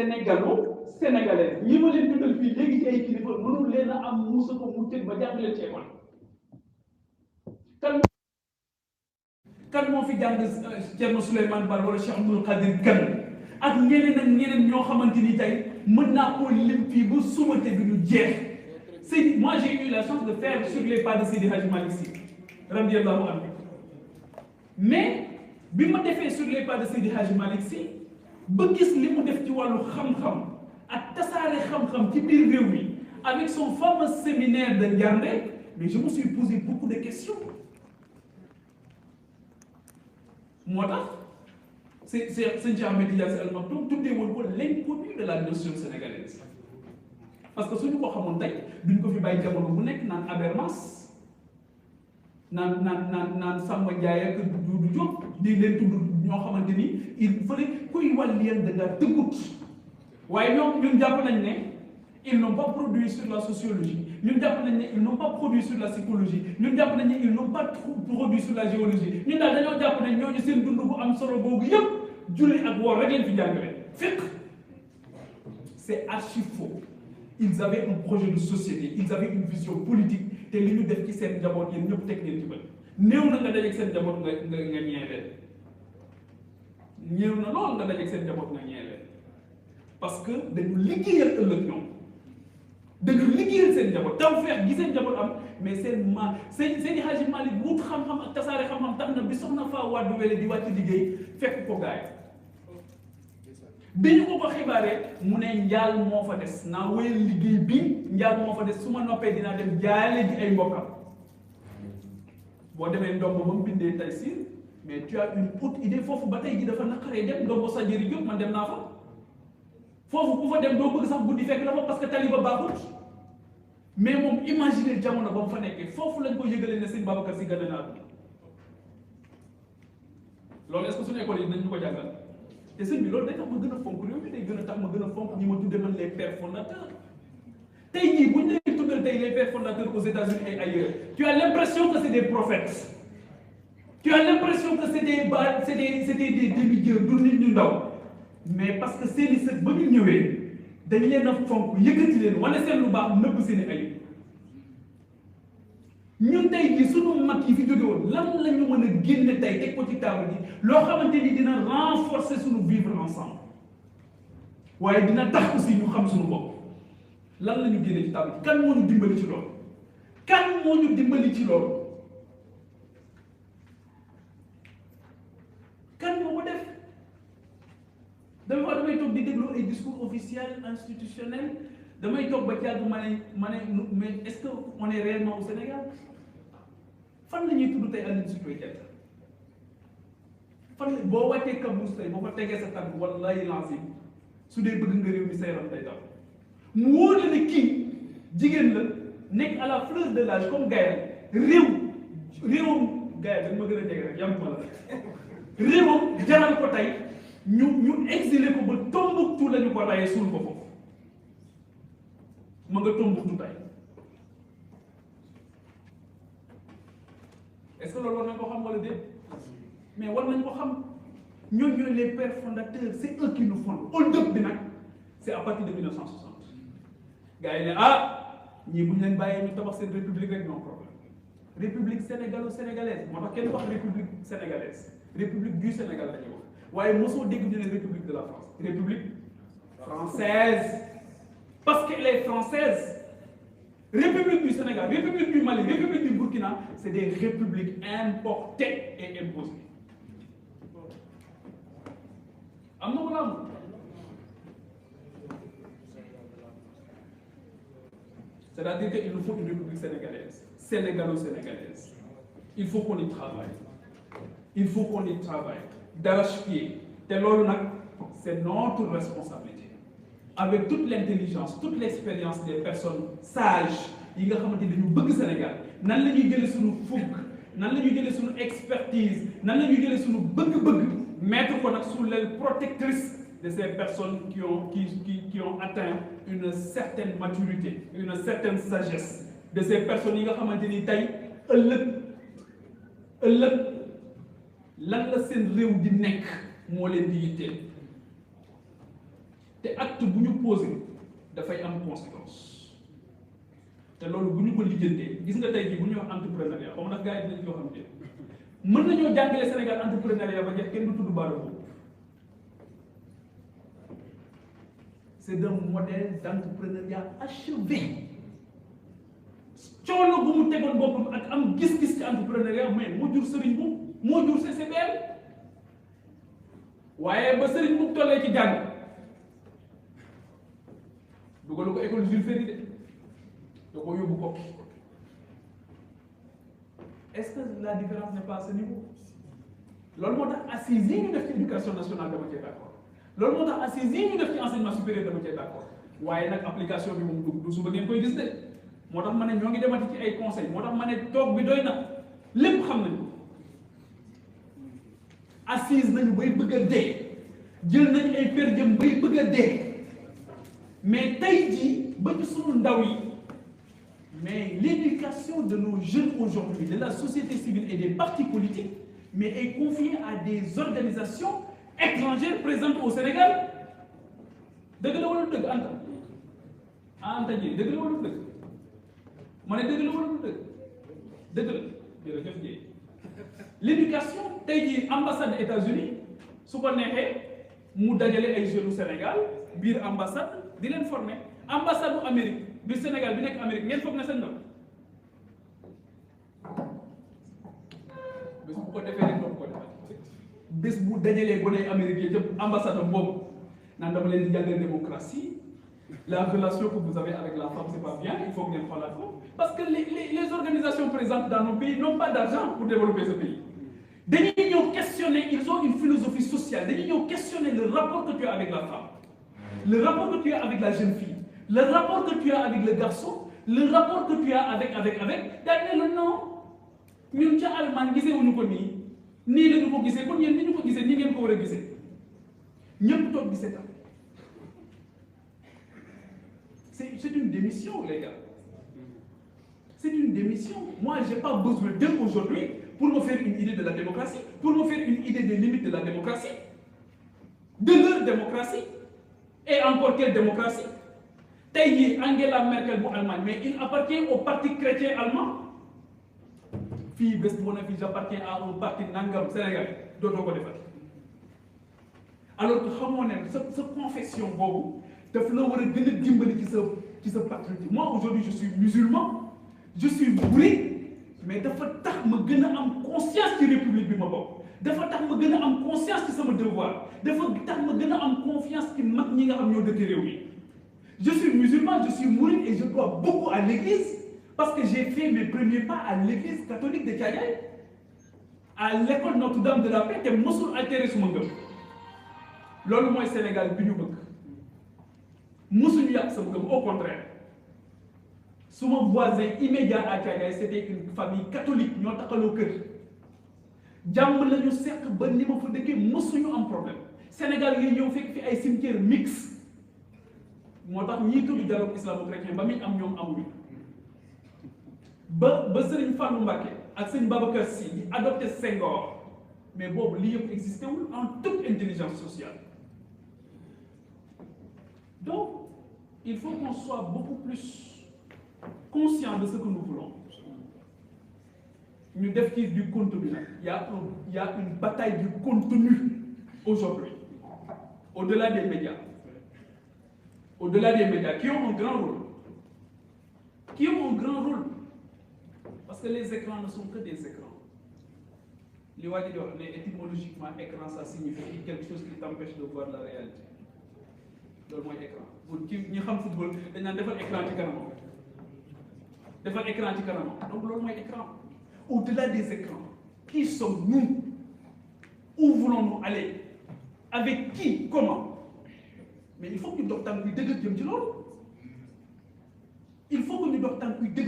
sénégalaise ñi ma leen tuddal fii léegi ci ay kilifa mënul leen a am muusa ko mu tëj ba jàng leen ci école kan moo fi jàng Thierno Souleymane Baal wala Cheikh Abdoul Qadir Kane ak ñeneen ak ñeneen ñoo xamante ni tey mën naa koo lim fii ba suba te du ñu jeex c'est moi j'ai eu la chance de faire sur les pas de Seydi Hadji Malick Sy radiyallahu anhu mais bi ma defee sur les pas de Seydi Hadji Malick Sy ba gis li mu def ci wàllu xam-xam ak tasaare xam-xam ci biir réew mi avec son fameux séminaire de Ndiarndé mais je me suis posé beaucoup de questions moo tax c'est Cheikh Ahmed Tidiane Sy Al Maktoum tuddee woon ko l'inconnu de la nation sénégalaise parce que suñu ko xamoon tey duñ ko fi bàyyi jamono bu nekk naan Habermas naan Samba Ndiaye ak Doudou Diop di leen tudd ñoo xamante ni il fallait kuy wàll yéen da ngaa tëggut waaye ñun jàpp nañ ne ils n'ont pas produit sur la sociologie ñun jàpp nañ ne ils n'ont pas produit sur la psychologie ñun jàpp nañ ne ils n'ont pas produit sur la géologie ñun daal dañoo jàpp ne ñooñu seen dund bu am solo boobu yëpp julli ak woor rek leen fi jàngale fiqh c'est archi faux ils avaient un projet de société ils avaient une vision politique te li ñu def ci seen njaboot yéen ñëpp teg ngeen ci bët néew na nga dajeeg seen njaboot nga ñee leen néew na lool nga dajeeg seen njaboot nga ñee leen parce que dañu liggéeyal ëllëg ñoom dañu liggéeyal seen njaboot taw feex gi seen njaboot am mais seen Hadji Malick wut xam-xam ak tasaare xam-xam tax na bi soxna Faa Wade Wele di wàcc liggéey fekk ko gaay bi ñu ko xibaaree mu ne njaal moo fa des naa wéyal liggéey bi njaal moo fa des su ma noppee dinaa dem jaale ji ay mbokkam boo demee ndombo ba mu bindee Taysiir mais tu as une haute idée foofu ba tey ji dafa naqaree dem ndombo sa jëri jóg man dem naa fa foofu ku fa dem doo bëgg sax guddi fekk la fa parce que tali ba baaxut mais moom imaginer jamono ba mu fa nekkee foofu lañ ko yëgalee ne sëñ Babacar Sy gane naa loolu est-ce que suñu école yi nañ ñu ko jàngal te sëñ bi loolu day tax ma gën a fonk réew mi day gën a tax ma gën a fonk ñi ma tudde man les pères fondateurs tey jii bu ñu lay tuddal tey les pères fondateurs aux États-Unis et ailleurs tu as l'impression que c'est des prophètes tu as l'impression que c'est des demi-dieux du nit ñu ndaw mais parce que seeni sët ba ñu ñëwee dañ leen a fonk yëkkati leen wane seen lu baax nëbb seeni ayib ñun tey jii sunu mag yi fi jóge woon lan la ñu mën a génne tey teg ko ci table ji loo xamante ni dina renforcer sunu vivre ensemble waaye dina tax aussi ñu xam sunu bopp lan la ñu génne ci table ji kan moo ñu dimbali ci loolu kan moo ñu dimbali ci loolu kan moo ko def damay toog di déglu ay discours officiels institutionnels damay toog ba jàgg ma ne mais est-ce que on est réellement au Sénégal fan la ñuy tudd tey Aline Sitoé Diatta fan la boo wàccee Kabrousse tey boo fa tegee sa tànk wallahi lancim su dee bëgg nga réew mi sa yaram day daw mu wóor la ne kii jigéen la nekk à la fleur de l'âge comme Gaël réewam Gaël dañ ma gën a jege rek yam ma la réewam jaral ko tey ñu exilé ko ba Tombouctou la ñu ko rayee suul ko foofu ma nga Tombouctou tey est-ce que loolu war nañ ko xam wala déet mais war nañ ko xam ñooñu ñooy les pères fondateurs c'est eux qui nous fondent hold-up bi nag c'est à partir de 1960 gars yi ne ñii bu ñu leen bàyyee ñu tabax seen république rek non problème république sénégalo-sénégalaise moo tax kenn wax république sénégalaise république du Sénégal la ñuy wax waaye mosoo dégg ñu ne république de la France république française parce qu'elle est française. République du Sénégal, République du Mali, République du Burkina, c'est des républiques importées et imposées. C'est-à-dire qu'il nous faut une république sénégalaise, sénégalo-sénégalaise. Il faut qu'on y travaille. Il faut qu'on y travaille. D'arrache-pied. C'est notre responsabilité. Avec toute l'intelligence, toute l'expérience des personnes sages yi nga xamante ni dañu bëgg Sénégal nan la ñuy jëlee suñu fukk nan la ñuy jëlee suñu expertise nan la ñuy jëlee suñu bëgg-bëgg mettre ko nag sous l'aile protectrice de ces personnes qui ont atteint une certaine maturité, une certaine sagesse, de ces personnes yi nga xamante ni tey ëllëg lan la seen réew di nekk moo leen di yitteel. te acte bu ñu posé dafay am conséquence te loolu bu ñu ko lijjantee gis nga tey jii bu ñuy wax entrepreneuriat xam ndax gars yi dinañ ko xam te mën nañoo jàngale Sénégal entrepreneuriat ba jeex kenn du tudd baara boobu c'est un modèle d'entrepreneuriat achevé coono bu mu tegoon boppam ak am gis-gis ci entrepreneuriat mais moo jur Serigne Mboup moo jur CCBM waaye ba Serigne Mboup tollee ci jàng dugalu ko école Jules Ferry de da ko yóbbu Kokki est-ce que la différence n'est pas à ce niveau loolu moo tax assises yi ñu def ci éducation nationale dama cee d'accord loolu moo tax assises yi ñu def ci enseignement supérieur dama cee d'accord waaye nag application bi moom du suba ngeen koy gis de moo tax ma ne ñoo ngi demati ci ay conseils moo tax ma ne toog bi doy na lépp xam nañu assise nañu bay bëgg a dee jël nañu ay per jëm bay bëgg a dee mais tey jii ba ci sunu ndaw yi mais l'éducation de nos jeunes aujourd'hui de la société civile et des partis politiques mais est confiée à des organisations étrangères présentes au Sénégal dëgg la wala dëgg Anta ji dëgg la wala dëgg ma ne dëgg la wala dëgg la jërëjëf Dieye l'éducation tey jii ambassade États-Unis su ko neexee mu dajale ay jeunes Sénégal biir ambassade di leen former ambassade bu Amérique bi Sénégal bi nekk Amérique ngeen foog ne seen ndaw bés bu ko defee rek doo ko defee bés bu dajalee gone Amérique yi ca ambassade boobu naan dama leen di jàngal démocratie, la relation que vous avez avec la femme, c'est pas bien, il faut que vous preniez la femme. Parce que les organisations présentes dans nos pays n'ont pas d'argent pour développer ce pays. Ils ont questionné, ils ont une philosophie sociale, ils ont questionné le rapport que tu as avec la femme, le rapport que tu as avec la jeune fille, le rapport que tu as avec le garçon, le rapport que tu as avec. D'ailleurs, non. Nous sommes Allemands, nous sommes ko nii nii la ñu ko gisee kon yéen ni ñu ko gisee nii ngeen ko war a gisee ñëpp toog gisee tam. C'est une démission, les gars. C'est une démission. Moi, je n'ai pas besoin d'eux aujourd'hui pour me faire une idée de la démocratie, pour me faire une idée des limites de la démocratie, de leur démocratie. Et encore quelle démocratie? Taïe Angela Merkel pour Allemagne, mais il appartient au parti chrétien allemand. Fille, j'appartiens à un parti Nangam Sénégal, d'autres côtés. Alors que cette confession, moi aujourd'hui je suis musulman, je suis mouride, mais dafa tax ma gën a am conscience ci république bi ma bokk, dafa tax ma gën a am conscience ci sama devoir, dafa tax ma gën a am confiance ci mag ñi nga xam ñoo dëkk réew mi. Je suis musulman, je suis mouride et je dois beaucoup à l'église parce que j'ai fait mes premiers pas à l'église catholique de Thiadiaye, à l'école Notre-Dame de la Paix te mosul altéré suma ngëm. Loolu mooy Sénégal bi ñu bëgg. Mosuñu yàq sama ngëm, au contraire. Suma voisin immédiat à Thiadiaye c'était une famille catholique ñoo taxaloo kër. Jàmm lañu seq ba ni ma fa dëkkee mosuñu am problème. Sénégal yi ñëw fekk fi ay cimetière mixte. Moo tax ñii tudd dialogue islamo-chrétien ba muy am ñoom amuñu. ba Serigne Fallou Mbacké ak Serigne Babacar Sy di adopté Senghor mais boobu li yëpp existé wul en toute intelligence sociale. Donc il faut qu'on soit beaucoup plus conscient de ce que nous voulons. Ñu def ci du contenu nag il y a une bataille du contenu aujourd'hui au-delà des médias. Au-delà des médias qui ont un grand rôle. Qui ont un grand rôle. Parce que les écrans ne sont que des écrans. Les étymologiquement, écran, ça signifie quelque chose qui t'empêche de voir la réalité. C'est le écran. Vous qui savez football, vous avez un écran qui est un écran qui est donc c'est écran. Au-delà des écrans, qui sommes-nous? Où voulons-nous aller? Avec qui? Comment? Mais il faut que nous dormions plus de il faut que nous dormions plus de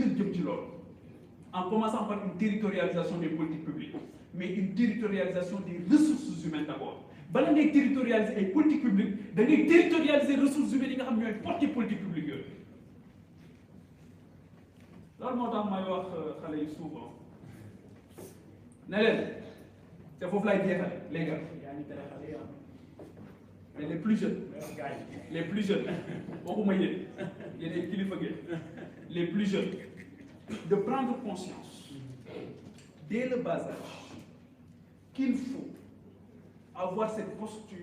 en commençant par une territorialisation des politiques publiques, mais une territorialisation des ressources humaines d'abord. Si vous territorialiser les politiques publiques, vous devez territorialiser les ressources humaines qui sont portées politiques publiques. C'est ce que je dis souvent. C'est faut que dire, les gars. Mais les plus jeunes, les plus jeunes, les plus jeunes, de prendre conscience dès le bas âge qu'il faut avoir cette posture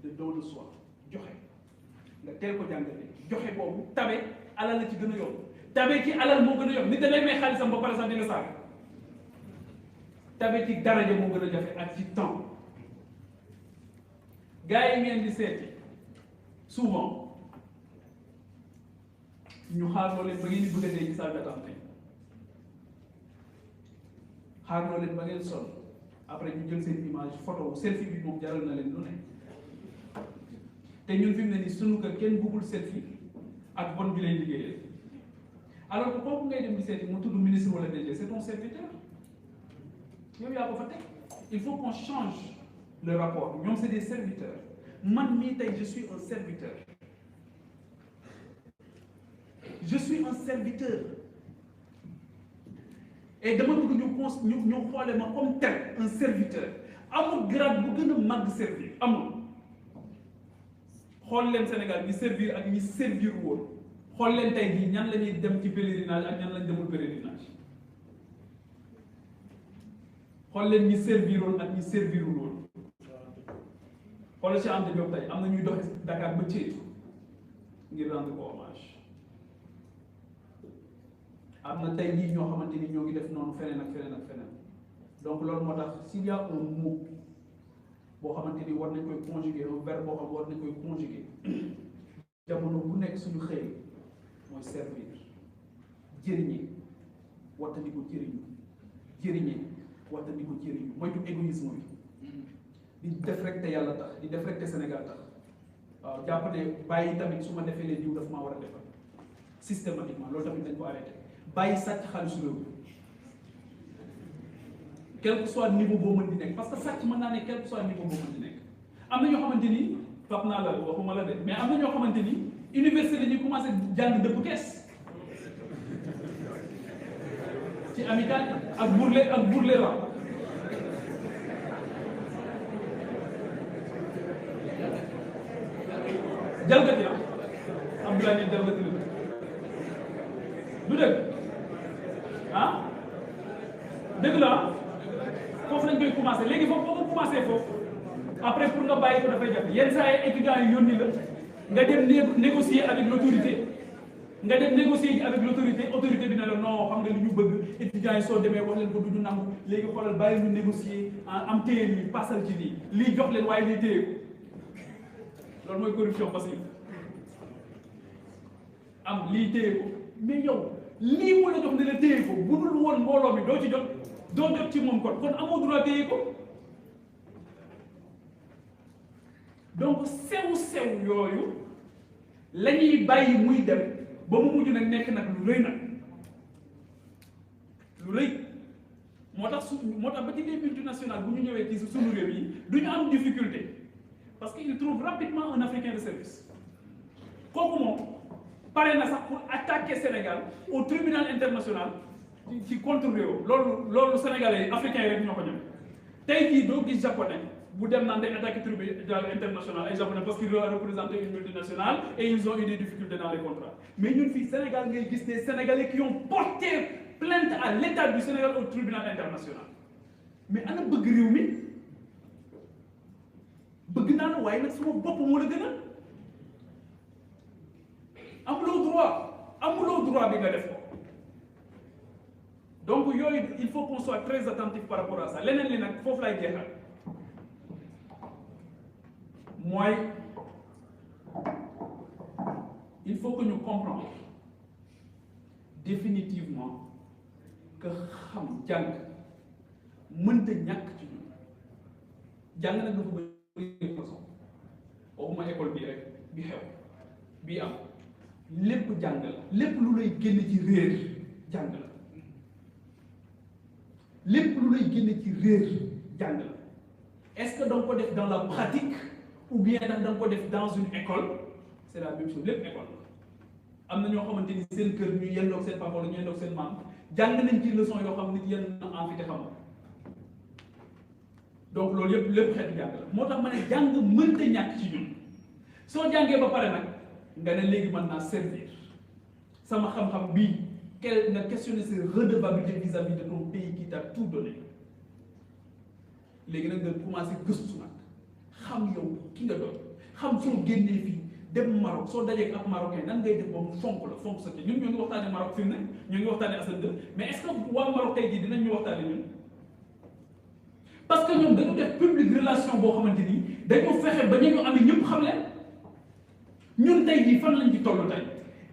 de don de soi. Joxe nga teel ko jàngale joxe boobu tabe alal la ci gën a yomb tabe ci alal moo gën a yomb nit da lay may xaalisam ba pare sax di la saaga tabe ci daraja moo gën a jafe ak ci temps. Gars yi ngeen di seeti souvent ñu xaarloo leen ba ngeen di bëgg a dee ci salle d'attente xaarloo leen ba ngeen sonn après ñu jël seen image photo selfie bi moom jaral na leen lu ne te ñun fi mu ne nii sunu kër kenn bëggul selfie ak bon bi lay liggéeyee alors que kooku ngay dem di seeti mu tudd ministre wala DG c'est ton serviteur yow yaa ko fa teg. Il faut qu'on change le rapport. Ñoom c'est des serviteurs. Man mii tey je suis un serviteur. Je suis un serviteur. Et dama bëgg ñu xoole ma comme tel un serviteur. Amul grade bu gën a màgg servir amul. Xool leen Sénégal ñi servir ak ñi servir woon. Xool leen tey jii ñan la ñuy dem ci pèlerinage ak ñan lañ demul pèlerinage. Xool leen ñi serviroon ak ñi servirul woon. Xoolal ci Anta Diop tey am na ñuy dox Dakar ba Thiès ngir rendre ko hommage. Am na tey jii ñoo xamante ni ñoo ngi def noonu feneen ak feneen ak feneen. Donc loolu moo tax s'il y a un mot boo xamante ni war nañ koy conjuguer un verbe boo xam war nañ koy conjuguer jamono bu nekk suñu xëy mooy servir jëriñee wattandi ko jëriñee wattandi ko jëriñu moytu égoïsme bi di def rek te yàlla tax di def rek te Sénégal tax waaw jàpp ne bàyyi tamit su ma defee leen diw daf maa war a defal systématiquement loolu tamit dañ ko arrêté bàyyi sàcc xaalisu réew mi quel que soit niveau boo mën di nekk parce que sàcc mën naa ne quel que soit niveau boo mën di nekk am na ñoo xamante ni fab naa la waxuma la de mais am na ñoo xamante ni université dañuy commencé jàng dëpp kees ci amical ak bourle la jalgati la Abdoulaye ni jalgati la du dëgg ah dëgg la foofu lañ koy commencé léegi foofu boo ko commencé foofu après pour nga bàyyi ko dafay jafe yenn saa yi étudiants yi yónni la nga dem négocier avec l'autorité nga dem négocier avec l'autorité autorité bi ne la non xam nga li ñu bëgg étudiants yi soo demee wax leen ko du ñu nangu léegi xoolal bàyyi ñu négocier am téye lii passal ci lii lii jox leen waaye lii téye ko loolu mooy corruption passive am lii téye ko mais yow lii mu la jox ne la téye ko bu dul woon mbooloo mi doo ci jot ci moom kon amoo droit téye ko donc sew yooyu la ñuy bàyyi muy dem ba mu mujj nag nekk nag lu rëy moo tax ba ci les multinationales bu ñu ñëwee ci suñu réew yi du ñu am difficulté parce que il trouve rapidement un Africain de service kooku moom pare na sax pour attaquer Sénégal au tribunal international ci contre réew loolu sénégalais africains yi rek ñoo ko ñëw tey jii doo gis japonais bu dem naan day attaquer tribunal international ay japonais parce qu'ils représentent une multinationale et ils ont eu des difficultés dans les contrats mais ñun fii Sénégal ngay gis des sénégalais qui ont porté plainte à l'État du Sénégal au tribunal international mais ana bëgg réew mi bëgg naa la waaye nag suma bopp moo la gën a amuloo droit bi nga def ko donc yooyu il faut qu'on soit très attentif par rapport à ça leneen li nag foofu lay jeexal mooy il faut que ñu comprendre définitivement que xam jàng mënta ñàkk ci ñun jàng nag dafa bëri façon waxuma école bii rek bi xew bii am lépp jàng la lépp lu lay génn ci réer jàng la lépp lu lay génn ci réer jàng la est-ce que da nga ko def dans la pratique ou bien da nga ko def dans une école c'est la même chose lépp école la am na ñoo xamante ni seen kër ñu yendoog seen papa wala ñu yendoog seen maam jàng nañ ci leçon yoo xam nit yenn na en fi te xam donc loolu yëpp lépp xeetu jàng la moo tax ma ne jàng mënta ñàkk ci ñun soo jàngee ba pare nag nga ne léegi mën naa servir sama xam-xam bii nga questionner ses redevabilités vis-à-vis de ton pays qui t'a tout donné léegi nag nga commencé gëstu nag xam yow ki nga doon xam soo génnee fii dem Maroc soo dajee ak marocain nan ngay def ba mu fonk la fonk sa kii ñun ñoo ngi waxtaanee Maroc fi mu ne ñoo ngi waxtaanee Assane II mais est-ce que waa Maroc tey jii dinañ ñu waxtaanee ñun parce que ñoom dañu def public relation boo xamante ni dañoo fexe ba ñu amee ñëpp xam leen ñun tey jii fan lañ ci toll tey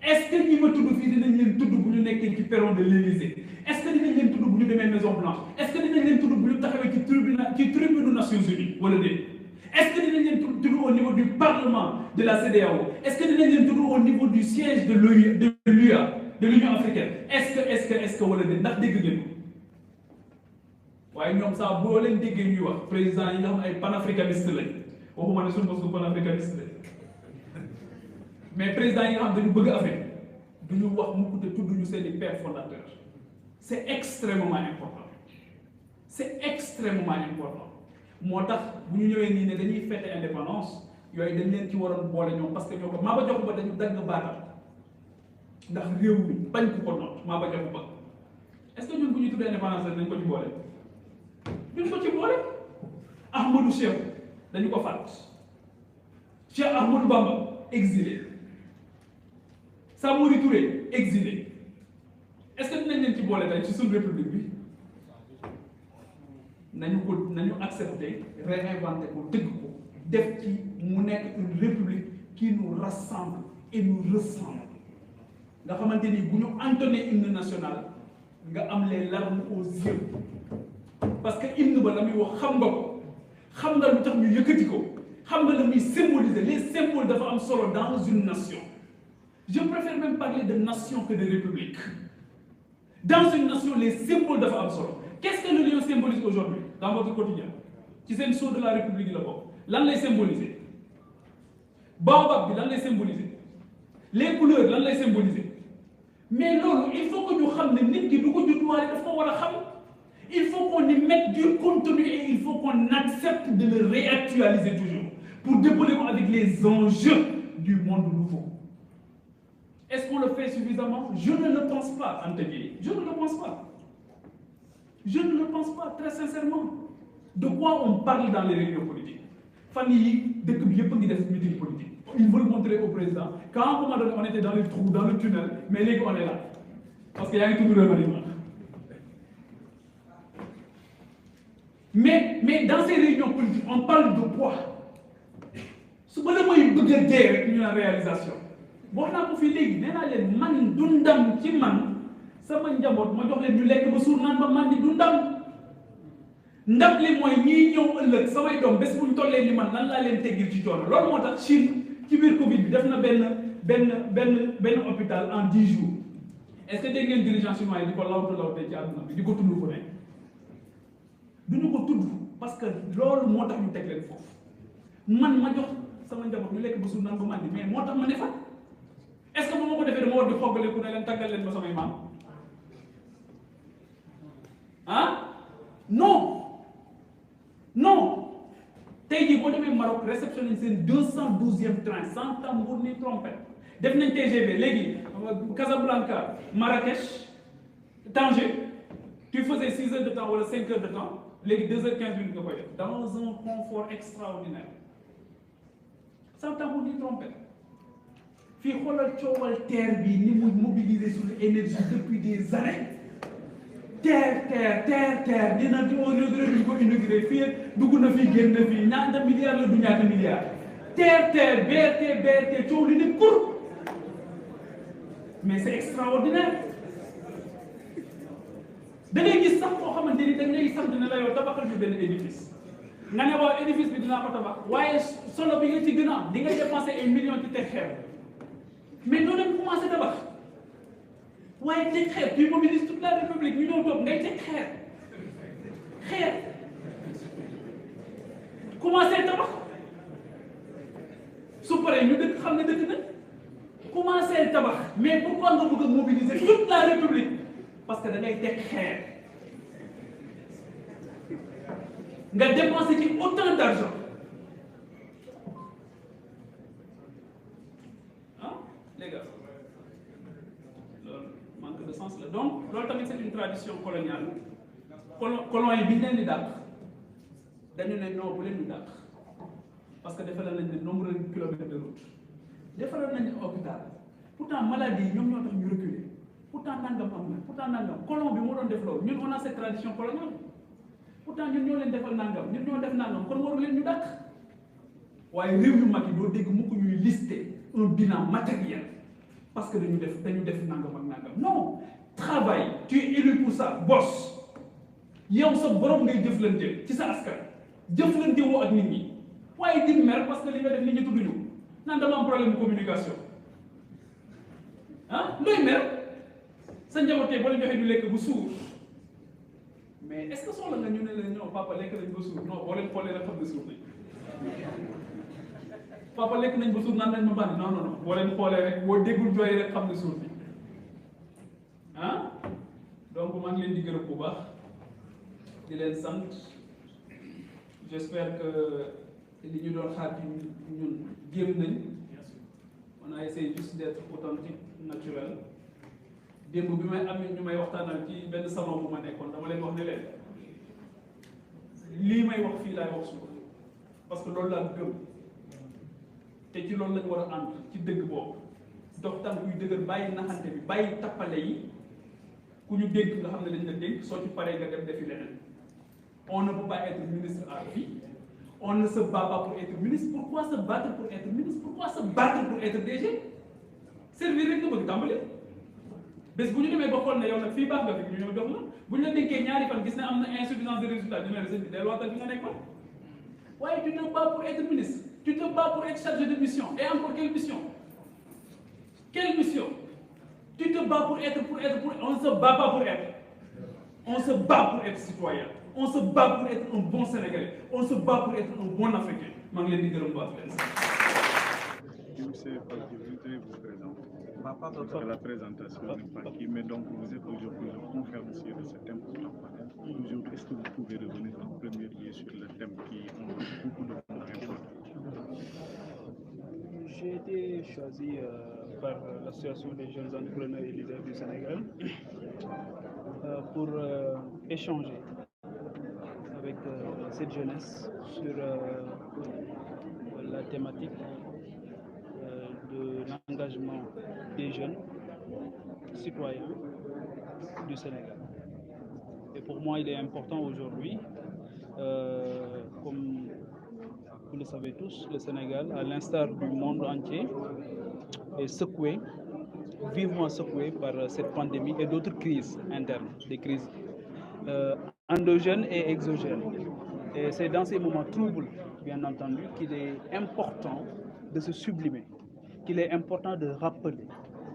est-ce que ñi ma tudd fii dinañ leen tudd bu ñu nekkee ci perron de l'Élysée est-ce que dinañ leen tudd bu ñu demee Maison Blanche est-ce que dinañ leen tudd bu ñu taxawee ci tribune Nations Unies wala déet est-ce que dinañ leen tudd au niveau du Parlement de la CEDEAO est-ce que dinañ leen tudd au niveau du siège de l'UA de l'Union africaine est-ce que wala déet ndax dégg ngeen ko waaye ñoom saa boo leen déggee ñuy wax président yi nga xam ay panafricaniste lañ waxuma ne suñu bos du panafricaniste lañ mais président yi nga xam dañu bëgg Afrique duñu wax mukk te tudd ñu seen i père fondateur c'est extrêmement important moo tax bu ñu ñëwee nii ne dañuy fêter indépendance yooyu dañ leen ci waroon boole ñoom parce que ñoo ko Maba Diakhou Ba dañu dagg baatam ndax réew mi bañ ku ko noot Maba Diakhou Ba est-ce que ñun bu ñu tuddee indépendance dañ ko ci boole duñ ko ci boole Ahmadou Cheikh dañu ko fàtt Cheikh Ahmadou Bamba exilé Samori Touré exilé est-ce que dinañ leen ci boole tey ci suñu république bi nañu accepter réinventer ko dëgg ko def ci mu nekk une république qui nous rassemble et nous ressemble nga xamante ni bu ñu entonné hymne national nga am les larmes aux yeux parce que hymne ba la muy wax xam nga ko xam nga lu tax ñu yëkkati ko xam nga la muy symboliser les symboles dafa am solo dans une nation je préfère même parler de nation que de république dans une nation les symboles dafa am solo qu'est-ce que le lion symbolise aujourd'hui dans votre quotidien ci seen sceau de la république la bokk lan lay symboliser baobab bi lan lay symboliser les couleurs lan lay symboliser mais loolu il faut que ñu xam ne nit ki du ko judduwaale daf ko war a xam il faut qu'on y mette du contenu et il faut qu'on accepte de le réactualiser toujours pour décoller avec les enjeux du monde nouveau. Est-ce qu'on le fait suffisamment? Je ne le pense pas, Anta Gueye. Je ne le pense pas. Je ne le pense pas, très sincèrement. De quoi on parle dans les réunions politiques? Fan yi dëkk bi yëpp a ngi def meeting politique. Ils veulent montrer au président qu'à un moment donné on était dans les trous, dans le tunnel, mais léegi on est là. Parce que yaa ngi tudd remaniement. Mais dans ces réunions politiques, on parle de quoi? su ba la mooy bëgg a dee rek ñu naan réalisation wax naa ko fii léegi nee naa leen man du ndam ci man sama njaboot ma jox leen ñu lekk ba suur naan ba man di du ndam li mooy ñii ñëw ëllëg samay doom bés bu ñu tollee ni man lan laa leen teggil ci coono loolu moo tax Chine ci biir Covid bi def na benn hôpital en 10 jours est-ce que dégg ngeen dirigeant chinois yi di ko lawte ci àdduna bi di ko tudd fu ne duñu ko tudd parce que loolu moo tax ñu teg leen foofu man ma jox sama njaboot ñu lekk ba suur naan ba màndi mais moo tax ma ne fa est-ce que bu ma ko defee dama war di xoggale ku ne leen tàggal leen ba samay maam ah non tey jii boo demee Maroc réceptionné seen 212e train sans tambour ni trompette def nañ TGV léegi Casablanca Marrakech Tanger tu faisais 6 heures de temps wala 5 heures de temps léegi 2h15 nga koy def dans un confort extraordinaire sans tambour ni trompette fii xoolal coowal terre bi ni mu mobiliser sur l'énergie depuis des années terre dina di inauguré ko inauguré fii dugg na fii génn na fii ñaata milliards la du ñaata milliards terre BRT coow li ne kur mais c'est extraordinaire da ngay gis sax koo xamante ni dañ lay sant ne la yow tabaxal fi benn édifice nga ne waaw édifice bi dinaa ko tabax waaye solo bi nga ci gën a am di nga dépenser ay millions ci teg xeer mais doo dem commencé tabax waaye teg xeer tu mobilises toute la république ñu ñëw toog ngay teg xeer commencé tabax su paree ñu dëkk xam ne dëkk na commencé tabax mais pourquoi nga bëgg a mobiliser toute la république parce que da ngay teg xeer nga dépenser ci autant d'argent les gars loolu manque de sens la donc loolu tamit c'est une tradition coloniale colon yi bi ñu leen di dàq dañu ne non bu leen ñu dàq parce que defal nañ ne nombre de kilomètres de route defal nañ hôpital pourtant maladie yi ñoom ñoo tax ñu reculer pourtant nangam am na pourtant nangam colon bi moo doon def loolu ñun on a cette tradition coloniale pourtant ñun ñoo leen defal nangam ñun ñoo def nangam kon waru leen ñu dàq waaye réew yu mag yi doo dégg mukk ñuy lister un bilan matériel parce que dañu def nangam ak nangam non travail tu es élu pour ça boss yow sa borom ngay jëflante ci sa askan jëflante woo ak nit ñi waaye di mer parce que li nga def nit ñi tudduñu naan dama am problème de communication looy mer sa njabootee boo leen joxee du lekk bu suur mais est-ce que soxla nga ñu ne la ñoo papa lekk nañ ba suur non boo leen xoolee rek xam ne suur nañ papa lekk nañ ba suur naan nañ ma bànn non boo leen xoolee rek boo déggul jooy rek xam ne suur bi donc maa ngi leen di gërëm bu baax di leen sant j'espère que li ñu doon xaar ci ñun jéem nañ on a essayé juste d'être authentique naturel démb bi may amee ñu may waxtaanal ci benn salon bu ma nekkoon dama leen wax ne leen lii may wax fii laay wax suuf parce que loolu laa gëm te ci loolu lañu war a ànd ci dëgg boobu dox tànk yu dëgër bàyyi naxante bi bàyyi tappale yi ku ñu dénk nga xam ne dañ la dénk soo ci paree nga dem defi leneen On ne peut pas être ministre à vie. On ne se bat pas pour être ministre. Pourquoi se battre pour être ministre? Pourquoi se battre pour être DG? Servir rek nga bëgg tàmbali bés bu ñu demee ba xool ne yow nag fii baax nga fi ñu ñëw jox la bu ñu la dénkee ñaari fan gis ne am na insuffisance de résultat ñu ne la sëñ bi delluwaatal fi nga nekkoon. waaye tu te bats pour être ministre, tu te bats pour être chargé de mission. Et encore quelle mission? Quelle mission? Tu te bats pour être. On ne se bat pas pour être. On se bat pour être citoyen. On se bat pour être un bon Sénégalais. On se bat pour être un bon Africain. Je vous remercie.
Monsieur le Président, je voudrais vous présenter. Parce que la présentation n'est pas qui, mais donc vous êtes aujourd'hui le conférencier de cet important panel. Aujourd'hui, est-ce que vous pouvez revenir en premier lieu sur le thème qui ont beaucoup de points importants?
J'ai été choisi par l'Association des jeunes entrepreneurs et leaders du Sénégal pour échanger avec cette jeunesse sur la thématique de l'engagement des jeunes citoyens du Sénégal. Et pour moi, il est important aujourd'hui, comme vous le savez tous, le Sénégal, à l'instar du monde entier, est secoué, vivement secoué par cette pandémie et d'autres crises internes, des crises endogènes et exogènes. Et c'est dans ces moments troubles, bien entendu, qu'il est important de se sublimer, qu'il est important de rappeler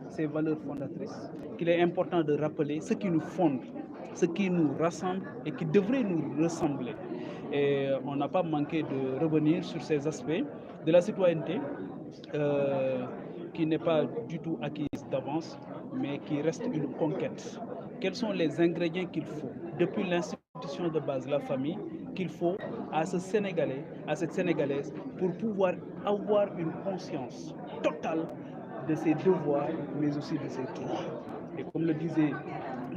ces valeurs fondatrices, qu'il est important de rappeler ce qui nous fonde, ce qui nous rassemble et qui devrait nous ressembler. Et on n'a pas manqué de revenir sur ces aspects de la citoyenneté qui n'est pas du tout acquise d'avance, mais qui reste une conquête. Quels sont les ingrédients qu'il faut, depuis l'institution de base, la famille, qu'il faut à ce Sénégalais, à cette Sénégalaise, pour pouvoir avoir une conscience totale de ses devoirs, mais aussi de ses droits. Et comme le disait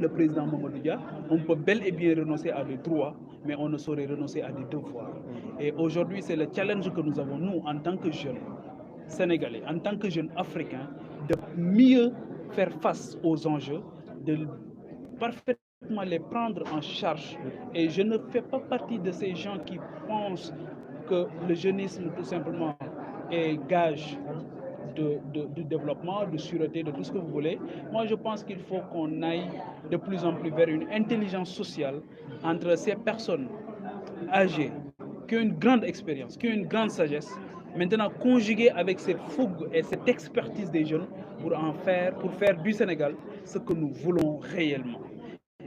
le président Mamadou Dia, on peut bel et bien renoncer à des droits, mais on ne saurait renoncer à des devoirs. Et aujourd'hui, c'est le challenge que nous avons, nous, en tant que jeunes Sénégalais, en tant que jeunes Africains, de mieux faire face aux enjeux, de parfaitement les prendre en charge. Et je ne fais pas partie de ces gens qui pensent que le jeunisme, tout simplement, est gage de développement, de sûreté, de tout ce que vous voulez. Moi, je pense qu'il faut qu'on aille de plus en plus vers une intelligence sociale entre ces personnes âgées, qui ont une grande expérience, qui ont une grande sagesse, maintenant conjuguée avec cette fougue et cette expertise des jeunes pour faire du Sénégal ce que nous voulons réellement.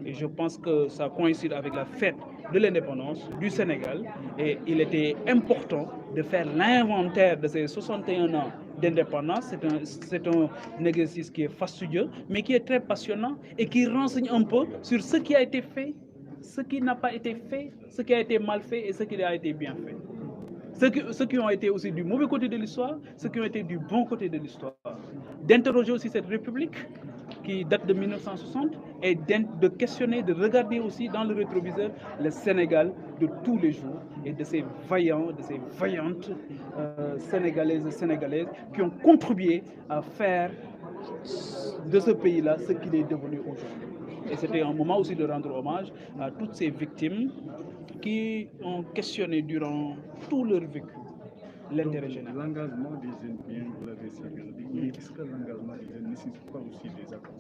Et je pense que ça coïncide avec la fête de l'indépendance du Sénégal et il était important de faire l'inventaire de ces 61 ans d'indépendance. C'est un exercice qui est fastidieux, mais qui est très passionnant et qui renseigne un peu sur ce qui a été fait, ce qui n'a pas été fait, ce qui a été mal fait et ce qui a été bien fait. Ceux qui ont été aussi du mauvais côté de l'histoire, ceux qui ont été du bon côté de l'histoire. D'interroger aussi cette République qui date de 1960 et de questionner, de regarder aussi dans le rétroviseur le Sénégal de tous les jours et de ces vaillants, de ces vaillantes Sénégalaises et Sénégalaises qui ont contribué à faire de ce pays-là ce qu'il est devenu aujourd'hui. Et c'était un moment aussi de rendre hommage à toutes ces victimes qui ont questionné durant tout leur vécu l'intérêt général.
L'engagement des jeunes, bien vous l'avez si bien dit, mais est-ce que l'engagement des jeunes ne nécessite pas aussi des accords?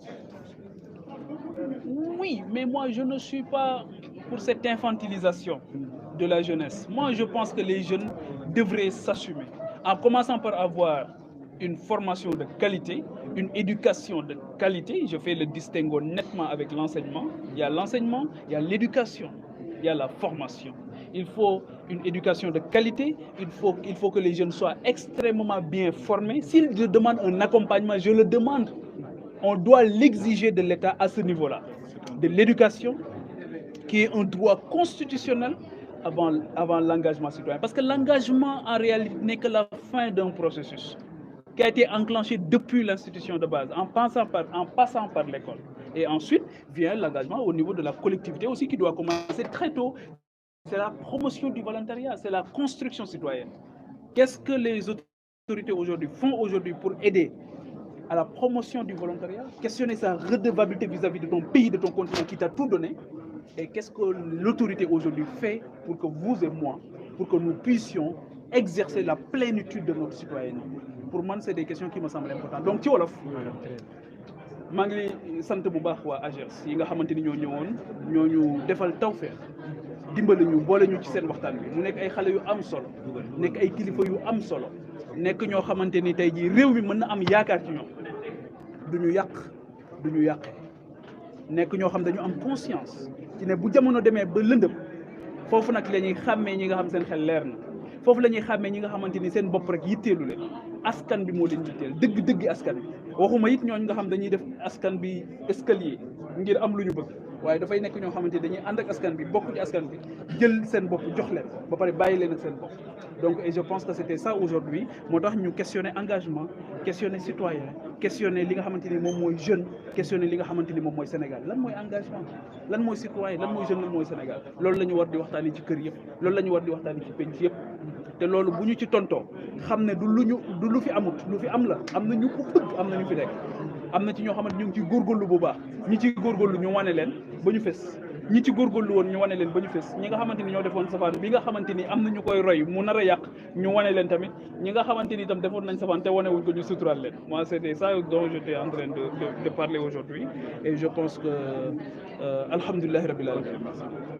Oui, mais moi je ne suis pas pour cette infantilisation de la jeunesse. Moi je pense que les jeunes devraient s'assumer, en commençant par avoir une formation de qualité, une éducation de qualité. Je fais le distinguo nettement avec l'enseignement. Il y a l'enseignement, il y a l'éducation, il y a la formation. Il faut une éducation de qualité, il faut que les jeunes soient extrêmement bien formés. S'ils demandent un accompagnement, je le demande. On doit l'exiger de l'État à ce niveau-là. De l'éducation, qui est un droit constitutionnel avant l'engagement citoyen. Parce que l'engagement, en réalité, n'est que la fin d'un processus qui a été enclenché depuis l'institution de base, en passant par l'école. Et ensuite vient l'engagement au niveau de la collectivité aussi, qui doit commencer très tôt. C'est la promotion du volontariat, c'est la construction citoyenne. Qu'est-ce que les autorités aujourd'hui font pour aider à la promotion du volontariat? Questionner sa redevabilité vis-à-vis de ton pays, de ton continent qui t'a tout donné. et qu'est-ce que l'autorité aujourd'hui fait pour que vous et moi, pour que nous puissions exercer la plénitude de notre citoyenneté. Pour moi, c'est des questions qui me semblent importantes. Donc, ci wolof maa ngi sant bu baax waa AGERS yi nga xamante ni ñoo ñëwoon ñoo ñu defal tawfeex dimbali ñu boole ñu ci seen waxtaan bi mu nekk ay xale yu am solo nekk ay kilifa yu am solo nekk ñoo xamante ni tey jii réew mi mën na am yaakaar ci ñoom du ñu yàq du ñu yàqee nekk ñoo xam dañu am conscience ci ne bu jamono demee ba lëndëm foofu nag la ñuy xàmmee ñi nga xam seen xel leer na foofu la ñuy xàmmee ñi nga xamante ni seen bopp rek yitteelu leen askan bi moo leen yitteel dëgg-dëgg askan bi waxuma it ñooñu nga xam dañuy def askan bi escalier ngir am lu ñu bëgg waaye dafay nekk ñoo xamante ni dañuy ànd ak askan bi bokk ci askan bi jël seen bopp jox leen ba pare bàyyi leen ak seen bopp donc et je pense que c'était ça aujourd'hui moo tax ñu questionner engagement questionner citoyen questionner li nga xamante ni moom mooy jeune questionner li nga xamante ni moom mooy Sénégal lan mooy engagement lan mooy citoyen lan mooy jeune lan mooy Sénégal loolu la ñu war di waxtaanee ci kër yëpp loolu la ñu war di waxtaanee ci penc yëpp te loolu bu ñu ci tontoo xam ne du lu fi amut lu fi am la am na ñu ko bëgg am na ñu fi nekk am na ci ñoo xamante ñu ngi ci góorgóorlu bu baax ñi ci góorgóorlu ñu wane leen ba ñu fes ñi ci góorgóorlu woon ñu wane leen ba ñu fes ñi nga xamante ni ñoo defoon safaan bi nga xamante ni am na ñu koy roy mu nar a yàq ñu wane leen tamit ñi nga xamante ni itam defoon nañ safaan te wane wuñ ko ñu suturaal leen moi c'était ça dont j'étais en train de parler aujourd'hui et je pense que alhamdulillahi rabbil alamin